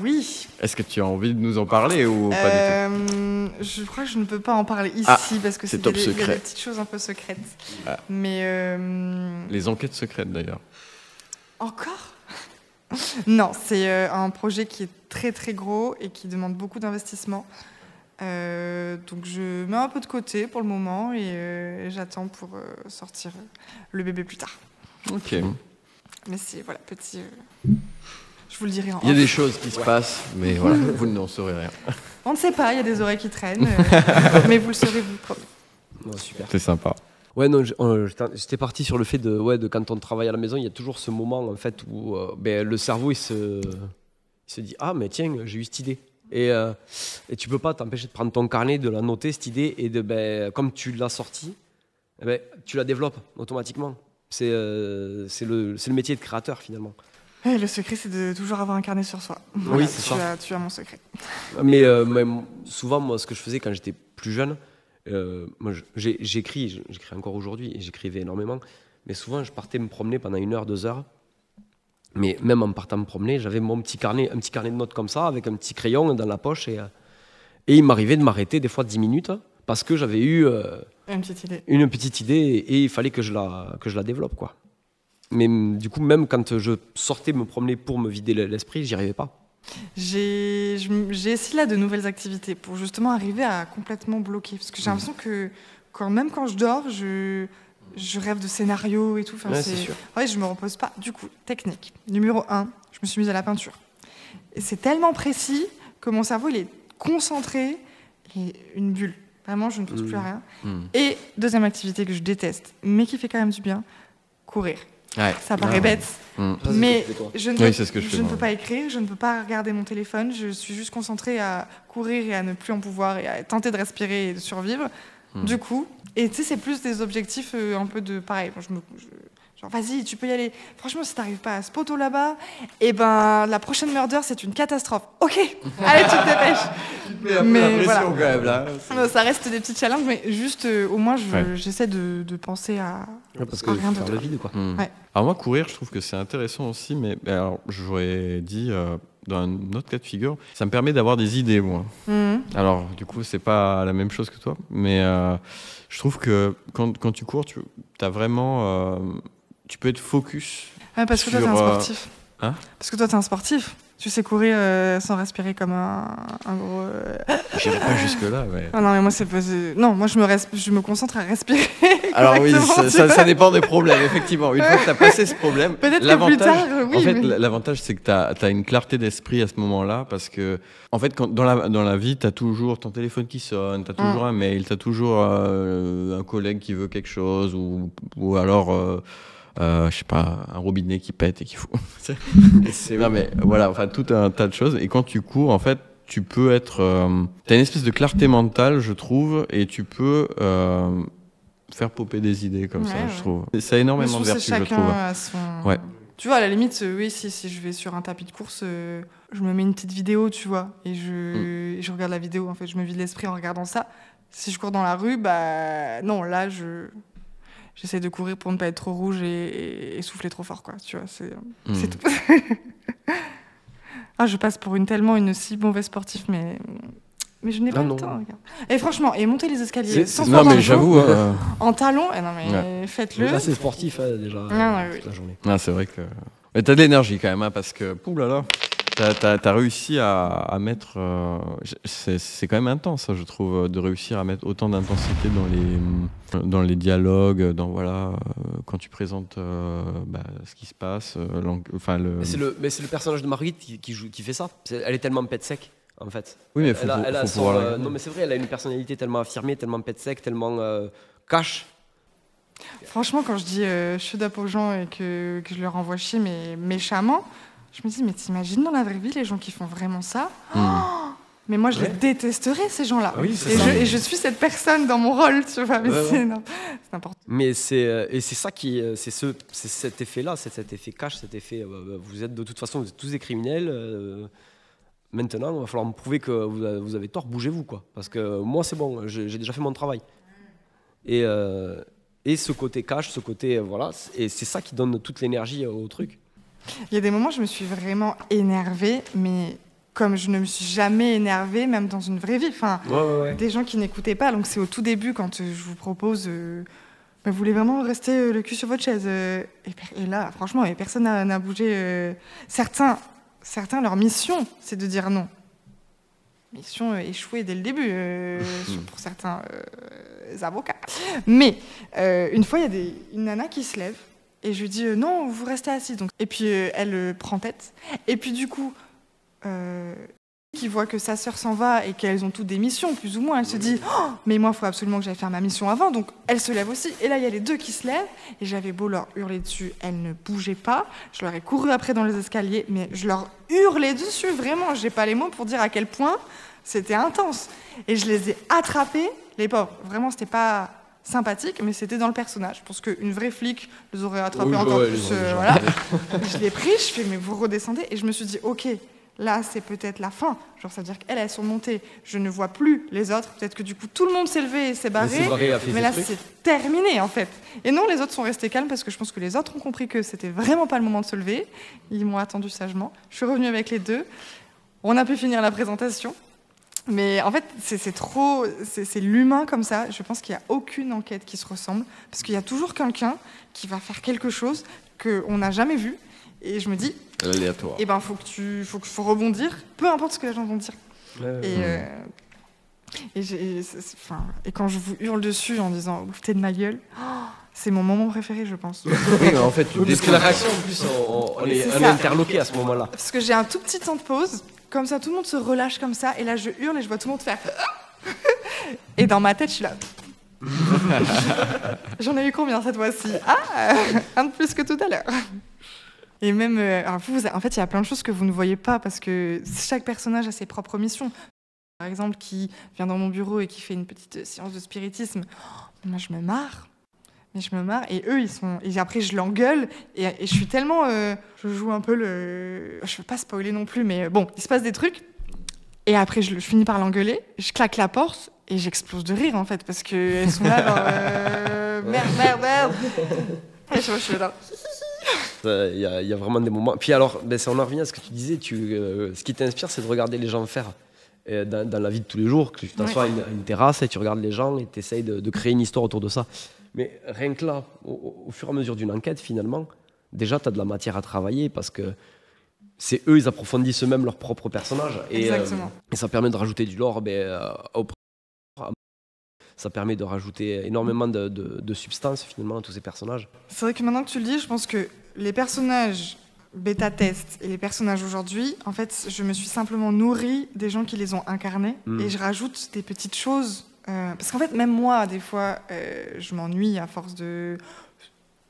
Oui. Est-ce que tu as envie de nous en parler ou pas du tout? Je crois que je ne peux pas en parler ici Ah, parce que c'est c'est top il y a secret. des petites choses un peu secrètes. Ah. Mais Les enquêtes secrètes d'ailleurs. encore Non, c'est un projet qui est très très gros et qui demande beaucoup d'investissement. Donc je mets un peu de côté pour le moment et j'attends pour sortir le bébé plus tard. Ok. Mais c'est voilà petit. Je vous le dirai en Il y a off. des choses qui se passent, mais voilà, vous n'en saurez rien. On ne sait pas, il y a des oreilles qui traînent, mais vous le saurez, vous promis. Non, super. C'est sympa. Ouais, non, j'étais parti sur le fait de quand on travaille à la maison, il y a toujours ce moment en fait où le cerveau il se dit ah mais tiens j'ai eu cette idée et tu peux pas t'empêcher de prendre ton carnet, de la noter cette idée et de comme tu l'as sortie, tu la développes automatiquement. C'est le métier de créateur finalement. Ouais, le secret, c'est de toujours avoir un carnet sur soi. Oui, c'est ça. Tu as mon secret. Mais souvent, moi, ce que je faisais quand j'étais plus jeune, moi, j'écris encore aujourd'hui, et j'écrivais énormément, mais souvent, je partais me promener pendant 1 heure, 2 heures. Mais même en partant me promener, j'avais un petit carnet de notes comme ça, avec un petit crayon dans la poche, et il m'arrivait de m'arrêter des fois 10 minutes, parce que j'avais eu Une petite idée. une petite idée, et il fallait que je la développe, quoi. Mais du coup, même quand je sortais me promener pour me vider l'esprit, j'y arrivais pas. J'ai essayé là de nouvelles activités pour justement arriver à complètement bloquer. Parce que j'ai l'impression que même quand je dors, je rêve de scénarios et tout. Enfin, Ouais, c'est sûr. Ouais, je me repose pas. Du coup, technique. Numéro 1, je me suis mise à la peinture. Et c'est tellement précis que mon cerveau, il est concentré et une bulle. Vraiment, je ne pense plus à rien. Et deuxième activité que je déteste, mais qui fait quand même du bien, courir. Ouais. Ça paraît bête, mais je ne peux, Oui, c'est ce que je fais, ne moi. peux pas écrire, je ne peux pas regarder mon téléphone, je suis juste concentrée à courir et à ne plus en pouvoir et à tenter de respirer et de survivre. Du coup, et tu sais, c'est plus des objectifs un peu de pareil. Genre, vas-y, tu peux y aller. Franchement, si t'arrives pas à ce poteau là-bas, et ben la prochaine murder, c'est une catastrophe. Ok, allez, tu te dépêches. Mais voilà. quand même là. Ça reste des petits challenges, mais juste au moins, j'essaie de penser à Parce que rien faire d'autre. le vide, quoi. Ouais. Alors moi, courir, je trouve que c'est intéressant aussi, mais alors, j'aurais dit, dans un autre cas de figure, ça me permet d'avoir des idées, moi. Mhm. Alors, du coup, c'est pas la même chose que toi, mais je trouve que quand tu cours, tu as vraiment... tu peux être focus. Ouais, parce que toi, t'es un sur, sportif. hein Parce que toi, t'es un sportif. Tu sais courir sans respirer comme un gros... J'irai pas jusque-là, mais... Ah non, mais moi, c'est pas... Non, moi, je me concentre à respirer. Alors oui, correctement, tu ça vois. dépend des problèmes, effectivement. Une fois que tu as passé ce problème, Peut-être que plus tard, oui, en fait, mais- l'avantage, c'est que tu as une clarté d'esprit à ce moment-là, parce que, en fait, dans la vie, tu as toujours ton téléphone qui sonne, tu as toujours un mail, tu as toujours un collègue qui veut quelque chose, ou alors... je sais pas, un robinet qui pète et qu'il faut. Non mais voilà, enfin tout un tas de choses. Et quand tu cours, en fait, tu peux être. T'as une espèce de clarté mentale, je trouve, et tu peux faire popper des idées comme ça, Ouais, je ouais. trouve. Et ça a énormément de c'est vertus, je chacun trouve. à son... Ouais. Tu vois, à la limite, oui, si je vais sur un tapis de course, je me mets une petite vidéo, tu vois, et je regarde la vidéo, en fait, je me vide l'esprit en regardant ça. Si je cours dans la rue, bah non, là, j'essaie de courir pour ne pas être trop rouge et souffler trop fort, quoi, tu vois, c'est tout. Ah, je passe pour une si mauvaise sportive, mais Mais je n'ai pas le temps, regarde. Et franchement, et monter les escaliers sans Non, mais jour, j'avoue. en talons, non mais faites-le. Là, c'est sportif déjà toute la journée. Non, c'est vrai que. Mais t'as de l'énergie quand même, parce que, pouh là là, t'as réussi à mettre. C'est quand même intense, ça, je trouve, de réussir à mettre autant d'intensité dans les dialogues, quand tu présentes ce qui se passe. Mais c'est le personnage de Marguerite qui fait ça. Elle est tellement pète sec, en fait. Oui, mais faut pouvoir. Non, mais c'est vrai, elle a une personnalité tellement affirmée, tellement pète sec, tellement cash. Franchement, quand je dis shut up aux gens et que je leur envoie chier, mais méchamment, je me dis, mais t'imagines dans la vraie vie les gens qui font vraiment ça mais moi, je les détesterais, ces gens-là. Oui, et je suis cette personne dans mon rôle, tu vois, mais c'est n'importe quoi. Mais c'est ça c'est cet effet-là, c'est cet effet cash, cet effet. Vous êtes de toute façon, vous êtes tous des criminels. Maintenant, il va falloir me prouver que vous avez tort, bougez-vous, quoi. Parce que moi, c'est bon, j'ai déjà fait mon travail. Et ce côté cash, ce côté. Et c'est ça qui donne toute l'énergie au truc. Il y a des moments où je me suis vraiment énervée, mais comme je ne me suis jamais énervée, même dans une vraie vie. Enfin, des gens qui n'écoutaient pas. Donc c'est au tout début, quand je vous propose... vous voulez vraiment rester le cul sur votre chaise et là, franchement, personne n'a bougé. Certains, leur mission, c'est de dire non. Mission échouée dès le début, pour certains avocats. Mais une fois, il y a une nana qui se lève et je lui dis non, vous restez assis. Donc, et puis elle prend tête. Et puis du coup, qui voit que sa sœur s'en va et qu'elles ont toutes des missions, plus ou moins, elle se dit mais moi, il faut absolument que j'aille faire ma mission avant. Donc elle se lève aussi. Et là, il y a les deux qui se lèvent. Et j'avais beau leur hurler dessus, elles ne bougeaient pas. Je leur ai couru après dans les escaliers, mais je leur hurlais dessus, vraiment. J'ai pas les mots pour dire à quel point c'était intense. Et je les ai attrapées, les pauvres. Vraiment, c'était pas sympathique, mais c'était dans le personnage. Je pense qu'une vraie flic les aurait attrapées encore plus. Je l'ai pris, je fais mais vous redescendez. Et je me suis dit ok, là c'est peut-être la fin. Genre ça veut dire qu'elles sont montées. Je ne vois plus les autres. Peut-être que du coup tout le monde s'est levé et s'est barré. Mais là c'est terminé en fait. Et non, les autres sont restés calmes parce que je pense que les autres ont compris que c'était vraiment pas le moment de se lever. Ils m'ont attendu sagement. Je suis revenue avec les deux. On a pu finir la présentation. Mais en fait, c'est l'humain comme ça. Je pense qu'il n'y a aucune enquête qui se ressemble. Parce qu'il y a toujours quelqu'un qui va faire quelque chose qu'on n'a jamais vu. Et je me dis, aléatoire. Eh ben, faut rebondir, peu importe ce que les gens vont dire. Et quand je vous hurle dessus en disant, vous foutez de ma gueule, c'est mon moment préféré, je pense. Oui, mais en fait, parce que la réaction, en plus, on est interloqué à ce moment-là. Parce que j'ai un tout petit temps de pause. Comme ça, tout le monde se relâche comme ça. Et là, je hurle et je vois tout le monde faire... Et dans ma tête, je suis là... J'en ai eu combien cette fois-ci? Un de plus que tout à l'heure. Et même... en fait, il y a plein de choses que vous ne voyez pas parce que chaque personnage a ses propres missions. Par exemple, qui vient dans mon bureau et qui fait une petite séance de spiritisme. Moi, je me marre. Mais je me marre, et eux, ils sont... Et après, je l'engueule, et je suis tellement... je joue un peu le... Je veux pas spoiler non plus, mais bon, il se passe des trucs, et après, je finis par l'engueuler, je claque la porte, et j'explose de rire, en fait, parce qu'elles sont là, genre... Merde Et je suis là... Il y a vraiment des moments... Puis alors, on en revient à ce que tu disais, ce qui t'inspire, c'est de regarder les gens faire. Dans la vie de tous les jours, que tu t'assois à une terrasse, et tu regardes les gens, et tu essayes de créer une histoire autour de ça. Mais rien que là, au fur et à mesure d'une enquête, finalement, déjà, tu as de la matière à travailler parce que c'est eux, ils approfondissent eux-mêmes leur propre personnage. Et ça permet de rajouter du lore ça permet de rajouter énormément de substance, finalement, à tous ces personnages. C'est vrai que maintenant que tu le dis, je pense que les personnages bêta-test et les personnages aujourd'hui, en fait, je me suis simplement nourrie des gens qui les ont incarnés et je rajoute des petites choses. Parce qu'en fait, même moi, des fois, je m'ennuie à force de...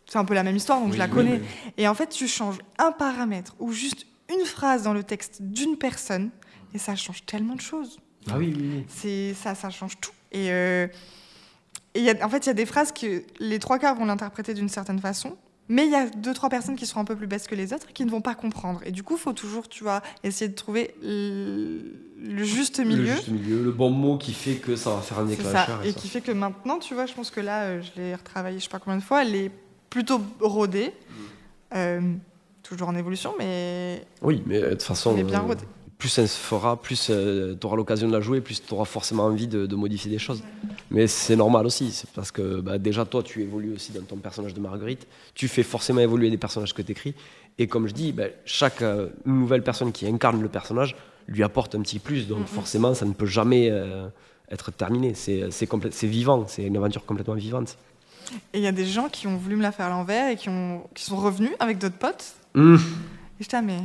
C'est un peu la même histoire, donc je la connais. Oui. Et en fait, tu changes un paramètre ou juste une phrase dans le texte d'une personne et ça change tellement de choses. Ah oui. Ça change tout. Et en fait, il y a des phrases que les trois quarts vont l'interpréter d'une certaine façon, mais il y a 2-3 personnes qui seront un peu plus bêtes que les autres qui ne vont pas comprendre. Et du coup, il faut toujours, tu vois, essayer de trouver le juste milieu. Le juste milieu, le bon mot qui fait que ça va faire un déclencheur. Et qui fait que maintenant, tu vois, je pense que là, je l'ai retravaillé je sais pas combien de fois, elle est plutôt rodée. Toujours en évolution, mais... Oui, mais de toute façon... Elle est bien rodée. plus ça se fera, plus tu auras l'occasion de la jouer, plus tu auras forcément envie de modifier des choses. Mais c'est normal aussi, c'est parce que déjà toi tu évolues aussi dans ton personnage de Marguerite, tu fais forcément évoluer des personnages que tu écris, et comme je dis, chaque nouvelle personne qui incarne le personnage lui apporte un petit plus, donc forcément ça ne peut jamais être terminé, c'est vivant, c'est une aventure complètement vivante. Et il y a des gens qui ont voulu me la faire à l'envers et qui sont revenus avec d'autres potes. Et j'étais mais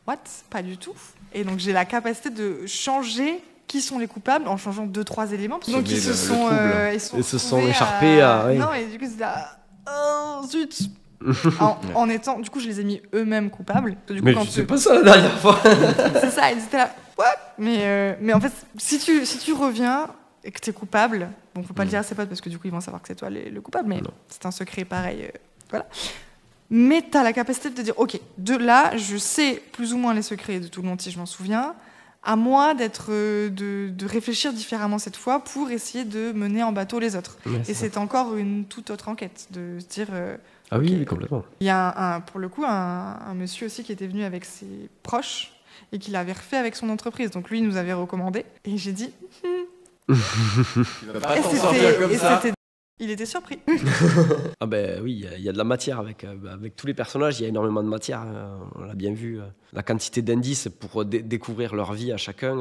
what? Pas du tout. Et donc j'ai la capacité de changer qui sont les coupables en changeant 2-3 éléments. Donc ils se sont écharpés oui. Non, et du coup c'est là, oh zut. En étant, du coup je les ai mis eux-mêmes coupables. Du coup, mais je sais pas ça la dernière fois. C'est ça, ils étaient là, what? Mais en fait, si tu reviens et que t'es coupable, bon, faut pas le dire à ses potes parce que du coup ils vont savoir que c'est toi le coupable, mais c'est un secret pareil, voilà. Mais t'as la capacité de te dire, ok, de là, je sais plus ou moins les secrets de tout le monde si je m'en souviens. À moi de réfléchir différemment cette fois pour essayer de mener en bateau les autres. Et c'est encore une toute autre enquête de se dire. Ah oui, okay. Complètement. Il y a pour le coup un monsieur aussi qui était venu avec ses proches et qui l'avait refait avec son entreprise. Donc lui, il nous avait recommandé. Et j'ai dit. Il était surpris. Ah oui, il y a de la matière avec tous les personnages, il y a énormément de matière, on l'a bien vu. La quantité d'indices pour découvrir leur vie à chacun.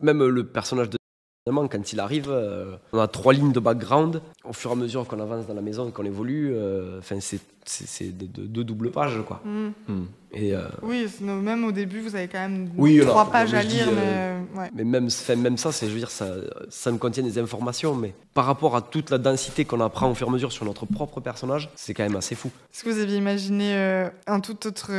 Même le personnage de quand il arrive, on a 3 lignes de background. Au fur et à mesure qu'on avance dans la maison et qu'on évolue, c'est de double pages, quoi. Et oui, même au début, vous avez quand même 3 pages à lire. Mais même ça, je veux dire, ça nous contient des informations, mais par rapport à toute la densité qu'on apprend au fur et à mesure sur notre propre personnage, c'est quand même assez fou. Est-ce que vous aviez imaginé un tout autre...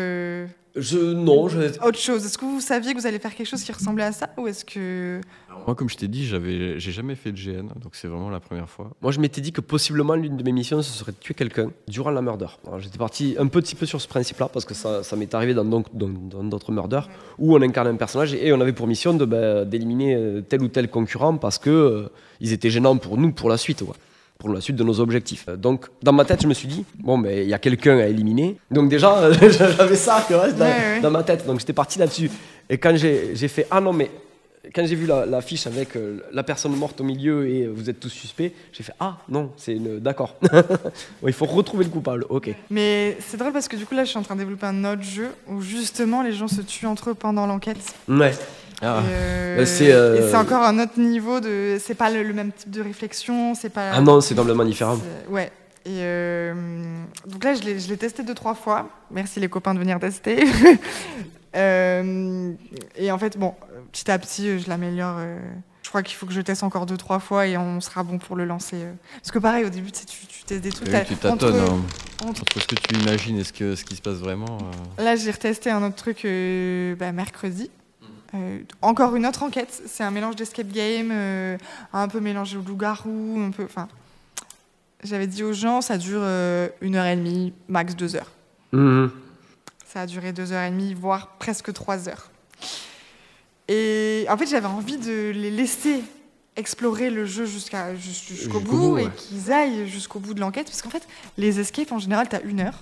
Autre chose. Est-ce que vous saviez que vous allez faire quelque chose qui ressemblait à ça, ou est-ce que... Moi, comme je t'ai dit, j'ai jamais fait de GN, donc c'est vraiment la première fois. Moi, je m'étais dit que possiblement l'une de mes missions, ce serait de tuer quelqu'un durant la murder. Alors, j'étais parti un petit peu sur ce principe-là, parce que ça m'est arrivé dans d'autres murders, où on incarnait un personnage et on avait pour mission d'éliminer tel ou tel concurrent parce que ils étaient gênants pour nous, pour la suite, quoi. Pour la suite de nos objectifs. Donc, dans ma tête, je me suis dit, il y a quelqu'un à éliminer. Donc déjà, j'avais ça dans ma tête. Donc, j'étais parti là-dessus. Et quand j'ai fait, quand j'ai vu la fiche avec la personne morte au milieu et vous êtes tous suspects, j'ai fait, d'accord. Il faut retrouver le coupable, ok. Mais c'est drôle parce que du coup, là, je suis en train de développer un autre jeu où justement, les gens se tuent entre eux pendant l'enquête. Ouais. Et c'est encore un autre niveau de. C'est pas le même type de réflexion, c'est pas. Ah non, c'est complètement différent. Ouais. Et donc là, je l'ai testé 2-3 fois. Merci les copains de venir tester. Et en fait, petit à petit, je l'améliore. Je crois qu'il faut que je teste encore 2-3 fois et on sera bon pour le lancer. Parce que pareil, au début, tu testes des trucs. Oui, tu tâtonnes entre ce que tu imagines et ce qui se passe vraiment. Là, j'ai retesté un autre truc mercredi. Encore une autre enquête, c'est un mélange d'escape game, un peu mélangé au loup-garou, un peu. Enfin, j'avais dit aux gens, ça dure 1h30, max 2 heures. Ça a duré 2h30, voire presque 3 heures. Et en fait, j'avais envie de les laisser explorer le jeu jusqu'au bout et qu'ils aillent jusqu'au bout de l'enquête, parce qu'en fait, les escapes en général, t'as 1 heure.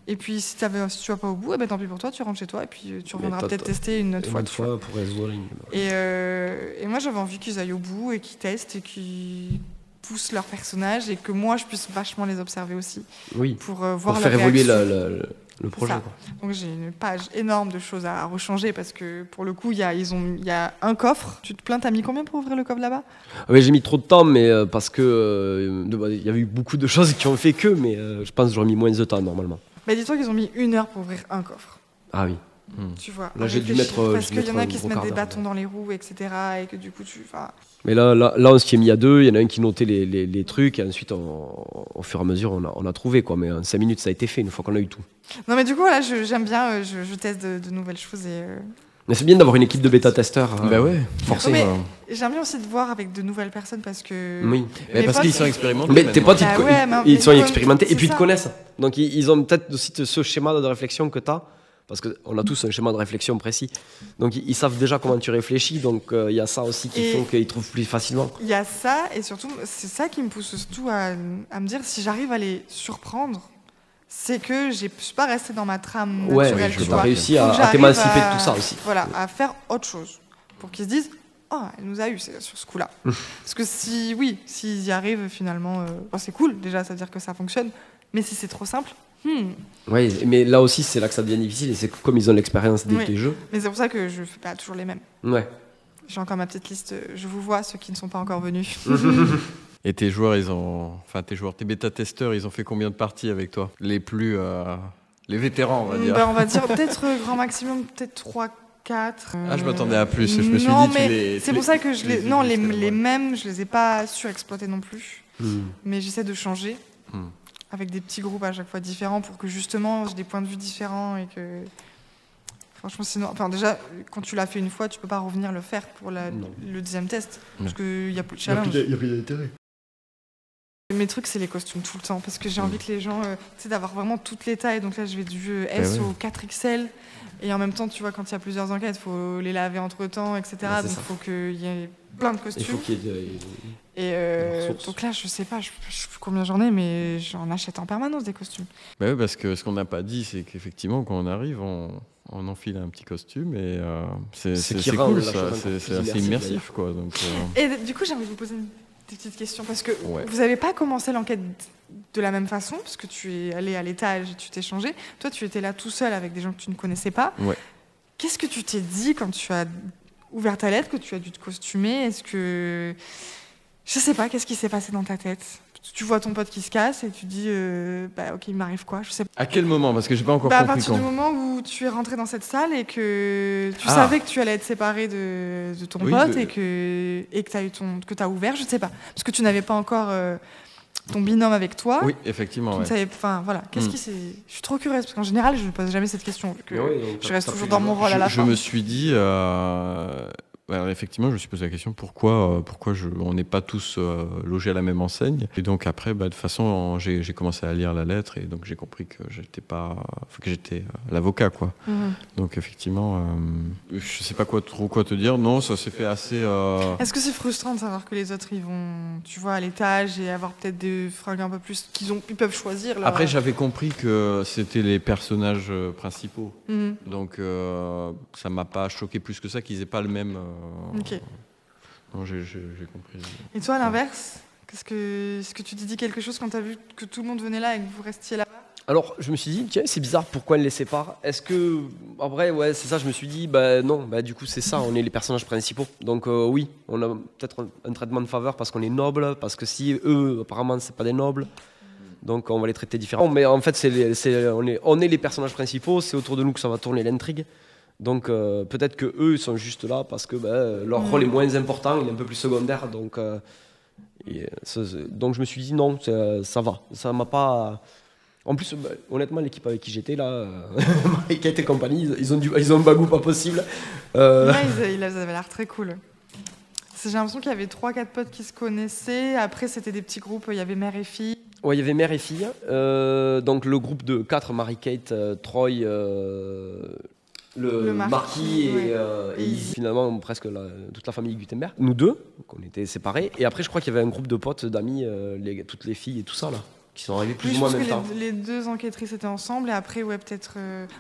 Et puis, si tu vas pas au bout, tant pis pour toi, tu rentres chez toi et puis tu reviendras peut-être tester une autre fois. Pour résoudre. Et moi, j'avais envie qu'ils aillent au bout et qu'ils testent et qu'ils poussent leur personnage et que moi, je puisse vachement les observer aussi. Oui. Pour voir faire évoluer le projet. Quoi. Donc, j'ai une page énorme de choses à rechanger parce que pour le coup, il y a un coffre. Tu te plains, t'as mis combien pour ouvrir le coffre là-bas ? Oui, j'ai mis trop de temps, mais parce que il y a eu beaucoup de choses qui ont fait que, mais je pense que j'aurais mis moins de temps normalement. Dis-toi qu'ils ont mis 1 heure pour ouvrir un coffre. Ah oui. Tu vois. Là, j'ai dû mettre. Parce qu'il y en a qui se mettent des bâtons dans les roues, etc. Et que du coup, Mais là, on s'y est mis à 2. Il y en a un qui notait les trucs. Et ensuite, au fur et à mesure, on a trouvé, quoi. Mais en 5 minutes, ça a été fait une fois qu'on a eu tout. Non, mais du coup, là, j'aime bien. Je teste de nouvelles choses. Mais c'est bien d'avoir une équipe de bêta-testeurs. Forcément. J'aime bien aussi de voir avec de nouvelles personnes parce que. Oui. Mais parce qu'ils sont expérimentés. Mais tes potes, ils sont expérimentés et puis ils te ça. Connaissent. Donc ils ont peut-être aussi ce schéma de réflexion que tu as. Parce qu'on a tous un schéma de réflexion précis. Donc ils savent déjà comment tu réfléchis. Donc il y a ça aussi qui font qu'ils trouvent plus facilement. Il y a ça et surtout, c'est ça qui me pousse surtout à me dire si j'arrive à les surprendre, c'est que je suis pas restée dans ma trame Ouais, naturelle. que tu tu as vois. réussi Faut que à j'arrive t'émanciper à- de tout ça aussi. Voilà, à faire autre chose. Pour qu'ils se disent, oh, elle nous a eu sur ce coup-là. Parce que s'ils y arrivent finalement, bon, c'est cool déjà, ça veut dire que ça fonctionne. Mais si c'est trop simple, Ouais, mais là aussi, c'est là que ça devient difficile. Et c'est que comme ils ont l'expérience des Oui. jeux. mais c'est pour ça que je fais pas toujours les mêmes. Ouais. J'ai encore ma petite liste, je vous vois, ceux qui ne sont pas encore venus. Et tes joueurs, tes bêta-testeurs, ils ont fait combien de parties avec toi? Les vétérans, on va dire. Ben, on va dire peut-être grand maximum, peut-être 3, 4. Ah, je m'attendais à plus. Je me suis non, dit, mais c'est pour ça que non, les ouais. mêmes, je les ai pas surexploités non plus. Hmm. Mais j'essaie de changer avec des petits groupes à chaque fois différents pour que justement j'ai des points de vue différents et que franchement sinon, enfin déjà quand tu l'as fait une fois, tu peux pas revenir le faire pour le deuxième test parce qu'il y a plus de challenge. Il n'y a plus d'intérêt. Mes trucs, c'est les costumes tout le temps parce que j'ai envie que les gens, tu sais, d'avoir vraiment toutes les tailles. Donc là, je vais du jeu S au 4XL. Et en même temps, tu vois, quand il y a plusieurs enquêtes, il faut les laver entre temps, etc. Ouais, c'est donc ça. il faut qu'il y ait plein de Il costumes. faut qu'il y ait. Et ressources. donc là, je sais pas, je sais plus combien j'en ai, mais j'en achète en permanence des costumes. Bah oui, parce que ce qu'on n'a pas dit, c'est qu'effectivement, quand on arrive, on enfile un petit costume et c'est qui rend cool, la ça. chose encore C'est plus assez immersive, immersif, quoi. Donc, Et du coup, j'ai envie de vous poser des petites questions parce que Ouais. vous n'avez pas commencé l'enquête de la même façon, parce que tu es allé à l'étage et tu t'es changé. Toi, tu étais là tout seul avec des gens que tu ne connaissais pas. Ouais. Qu'est-ce que tu t'es dit quand tu as ouvert ta lettre, que tu as dû te costumer? Est-ce que... Je sais pas, qu'est-ce qui s'est passé dans ta tête? Tu vois ton pote qui se casse et tu dis, bah ok, il m'arrive quoi? Je sais pas. à quel moment? Parce que j'ai pas encore Bah, à compris partir quand. du moment où tu es rentré dans cette salle et que tu Ah. savais que tu allais être séparé de ton Oui, pote mais- et que tu as ouvert, je sais pas, parce que tu n'avais pas encore ton binôme avec toi. Oui, effectivement. Tu ne Ouais. savais, enfin voilà, qu'est-ce qui s'est... Je suis trop curieuse parce qu'en général, je ne pose jamais cette question vu que Mais oui, donc, je reste t'as toujours pris dans les mon gens. rôle à la Je fin. me suis dit, alors, effectivement, je me suis posé la question pourquoi on n'est pas tous logés à la même enseigne. Et donc après, bah, de toute façon, j'ai commencé à lire la lettre et donc j'ai compris que j'étais l'avocat, quoi. Mhm. Donc effectivement, je sais pas trop quoi te dire. Non, ça s'est fait assez. Est-ce que c'est frustrant de savoir que les autres ils vont, tu vois, à l'étage et avoir peut-être des fringues un peu plus ils peuvent choisir leur... Après, j'avais compris que c'était les personnages principaux. Mhm. Donc ça m'a pas choqué plus que ça qu'ils aient pas le même. Ok. Non, j'ai compris. Et toi, à l'inverse, est-ce que tu t'es dit quelque chose quand tu as vu que tout le monde venait là et que vous restiez là? Alors, je me suis dit, tiens, c'est bizarre, pourquoi elle les sépare? Est-ce que. En vrai, ouais, c'est ça, je me suis dit, bah non, bah du coup, c'est ça, on est les personnages principaux. Donc, oui, on a peut-être un traitement de faveur parce qu'on est noble, parce que si eux, apparemment, c'est pas des nobles. Donc, on va les traiter différemment. Mais en fait, on est les personnages principaux, c'est autour de nous que ça va tourner l'intrigue. Donc, peut-être que eux, ils sont juste là parce que leur rôle est moins important, il est un peu plus secondaire. Donc, donc je me suis dit, non, ça va. Ça m'a pas. En plus, honnêtement, l'équipe avec qui j'étais là, Marie-Kate et compagnie, ils ont un bagou pas possible. Ouais, ils avaient l'air très cool. J'ai l'impression qu'il y avait 3-4 potes qui se connaissaient. Après, c'était des petits groupes, il y avait mère et fille. Ouais, il y avait mère et fille. Donc le groupe de 4, Marie-Kate, Troy, le marquis et Izzy. Finalement, presque toute la famille Gutenberg. Nous deux, donc on était séparés. Et après, je crois qu'il y avait un groupe de potes, d'amis, toutes les filles et tout ça, là, qui sont arrivés plus Oui, ou je moins en pense même que temps. les deux enquêtrices étaient ensemble et après, ouais, peut-être.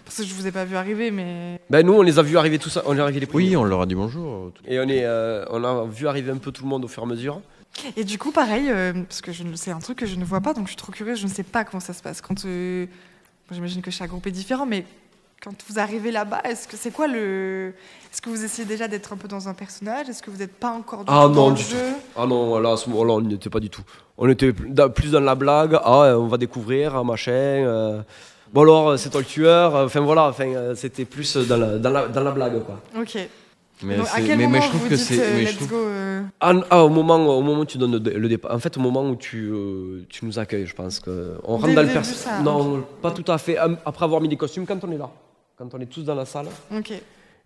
Parce que je vous ai pas vu arriver, mais. Ben, nous, on les a vus arriver tout ça. On est arrivés les premiers. Oui, on leur a dit bonjour. Et on a vu arriver un peu tout le monde au fur et à mesure. Et du coup, pareil, parce que c'est un truc que je ne vois pas, donc je suis trop curieuse, je ne sais pas comment ça se passe. Quand. Bon, j'imagine que chaque groupe est différent, mais quand vous arrivez là-bas, est-ce que vous essayez déjà d'être un peu dans un personnage? Est-ce que vous n'êtes pas encore du tout dans le jeu? Ah non, là, à ce moment-là, on n'y était pas du tout. On était plus dans la blague. Ah, on va découvrir, machin. Bon alors, c'est toi le tueur. Enfin voilà, c'était plus dans la blague, quoi. Ok. Mais, Donc, à quel moment je trouve vous que dites c'est. let's go Au moment où tu donnes le départ. En fait, au moment où tu nous accueilles, je pense que on rentre Dès dans le le début, personnage. ça, Non, pas tout à fait. Après avoir mis les costumes, quand on est là, quand on est tous dans la salle, Ok.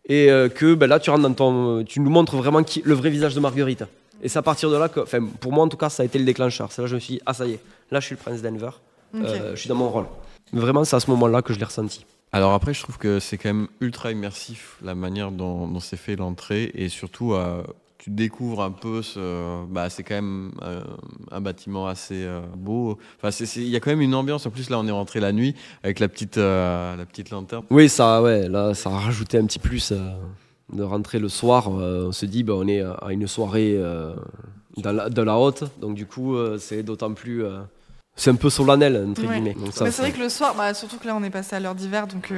et que là, tu rentres tu nous montres vraiment le vrai visage de Marguerite. Et c'est à partir de là que, enfin, pour moi en tout cas, ça a été le déclencheur. C'est là que je me suis dit, ah ça y est, là je suis le prince Denver. Ok. Je suis dans mon rôle. Mais vraiment, c'est à ce moment-là que je l'ai ressenti. Alors après, je trouve que c'est quand même ultra immersif la manière dont s'est fait l'entrée et surtout tu découvres un peu c'est quand même un bâtiment assez beau. Enfin, il y a quand même une ambiance. En plus, là, on est rentré la nuit avec la petite lanterne. Oui, ça, ouais, là, ça a rajouté un petit plus de rentrer le soir. On se dit, on est à une soirée de la haute, donc du coup, c'est d'autant plus. C'est un peu solennel, entre guillemets. Donc ça, mais c'est vrai que le soir, surtout que là on est passé à l'heure d'hiver, donc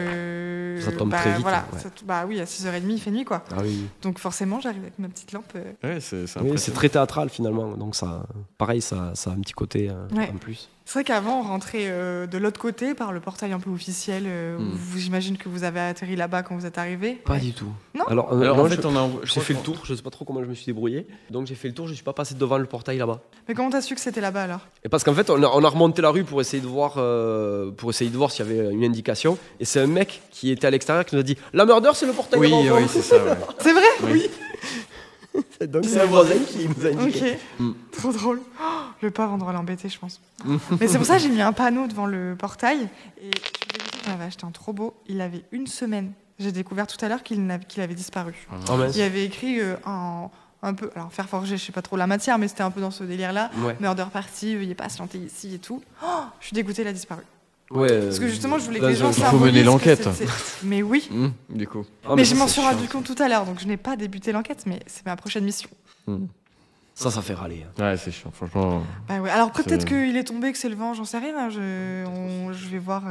ça tombe très vite. Voilà, Ouais. oui, à 6h30 il fait nuit quoi. Ah oui. Donc forcément j'arrive avec ma petite lampe. Ouais, c'est très théâtral finalement, donc ça, pareil, ça a un petit côté en plus. C'est vrai qu'avant on rentrait de l'autre côté par le portail un peu officiel. J'imagine que vous avez atterri là-bas quand vous êtes arrivé. Pas du tout. Non. Alors en fait, j'ai fait le tour. Je sais pas trop comment je me suis débrouillé. Donc j'ai fait le tour. Je suis pas passé devant le portail là-bas. Mais comment t'as su que c'était là-bas alors? Et parce qu'en fait, on a remonté la rue pour essayer de voir s'il y avait une indication. Et c'est un mec qui était à l'extérieur qui nous a dit la murder, c'est le portail. Oui, c'est ça. Ouais. C'est vrai? Oui. Donc c'est un voisin qui nous a indiqué. Ok. Trop drôle. Oh, le pauvre, on devrait l'embêter, je pense. Mais c'est pour ça que j'ai mis un panneau devant le portail. Et je suis dégoûtée, j'en avais acheté un trop beau. Il avait une semaine. J'ai découvert tout à l'heure qu'il avait disparu. Il avait écrit un peu, alors faire forger, je sais pas trop la matière, mais c'était un peu dans ce délire-là. Ouais. Murder party, veuillez patienter ici et tout. Oh, je suis dégoûtée, il a disparu. Ouais, parce que justement, je voulais que les gens symbolisent. Il faut mener l'enquête. Mais oui. Du coup. Mais je m'en suis rendu compte tout à l'heure, donc je n'ai pas débuté l'enquête, mais c'est ma prochaine mission. Ça fait râler. Ouais, c'est chiant, franchement. Bah ouais. Alors peut-être qu'il est tombé, que c'est le vent, j'en sais rien. Je vais voir.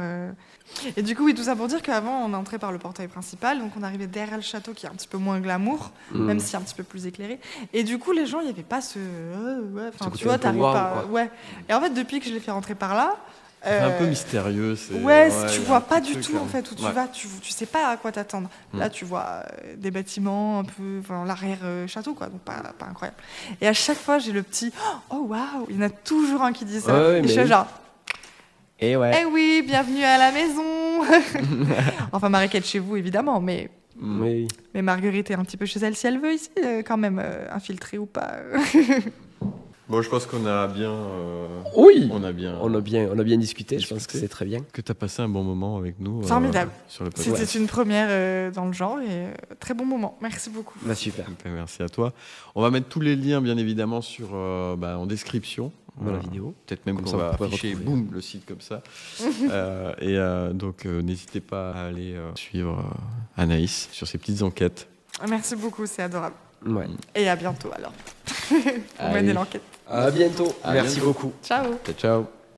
Et du coup, oui, tout ça pour dire qu'avant, on entrait par le portail principal, donc on arrivait derrière le château qui est un petit peu moins glamour, même si un petit peu plus éclairé. Et du coup, les gens, il n'y avait pas ce. Tu vois, t'arrives pas. Ouais. Et en fait, depuis que je l'ai fait rentrer par là. C'est un peu mystérieux. Tu vois pas du tout en fait où tu vas, tu sais pas à quoi t'attendre. Là, tu vois des bâtiments un peu, l'arrière château quoi, donc pas incroyable. Et à chaque fois, j'ai le petit oh waouh, il y en a toujours un qui dit ça. Et je suis genre. Et ouais. Eh oui, bienvenue à la maison. Enfin, Mariquette chez vous évidemment, mais. Oui. Mais Marguerite est un petit peu chez elle si elle veut ici, quand même, infiltrée ou pas. Bon, je pense qu'on a bien. Oui. On a bien discuté. Je pense que c'est très bien. Que tu as passé un bon moment avec nous. Formidable. Sur le podcast. C'était une première dans le genre et très bon moment. Merci beaucoup. Super. Merci à toi. On va mettre tous les liens, bien évidemment, en description. Dans la vidéo. Peut-être même qu'on va afficher le site comme ça. Donc, n'hésitez pas à aller suivre Anaïs sur ses petites enquêtes. Merci beaucoup, c'est adorable. Ouais. Et à bientôt alors. Pour mener l'enquête. À bientôt. Merci beaucoup. Ciao. Ciao.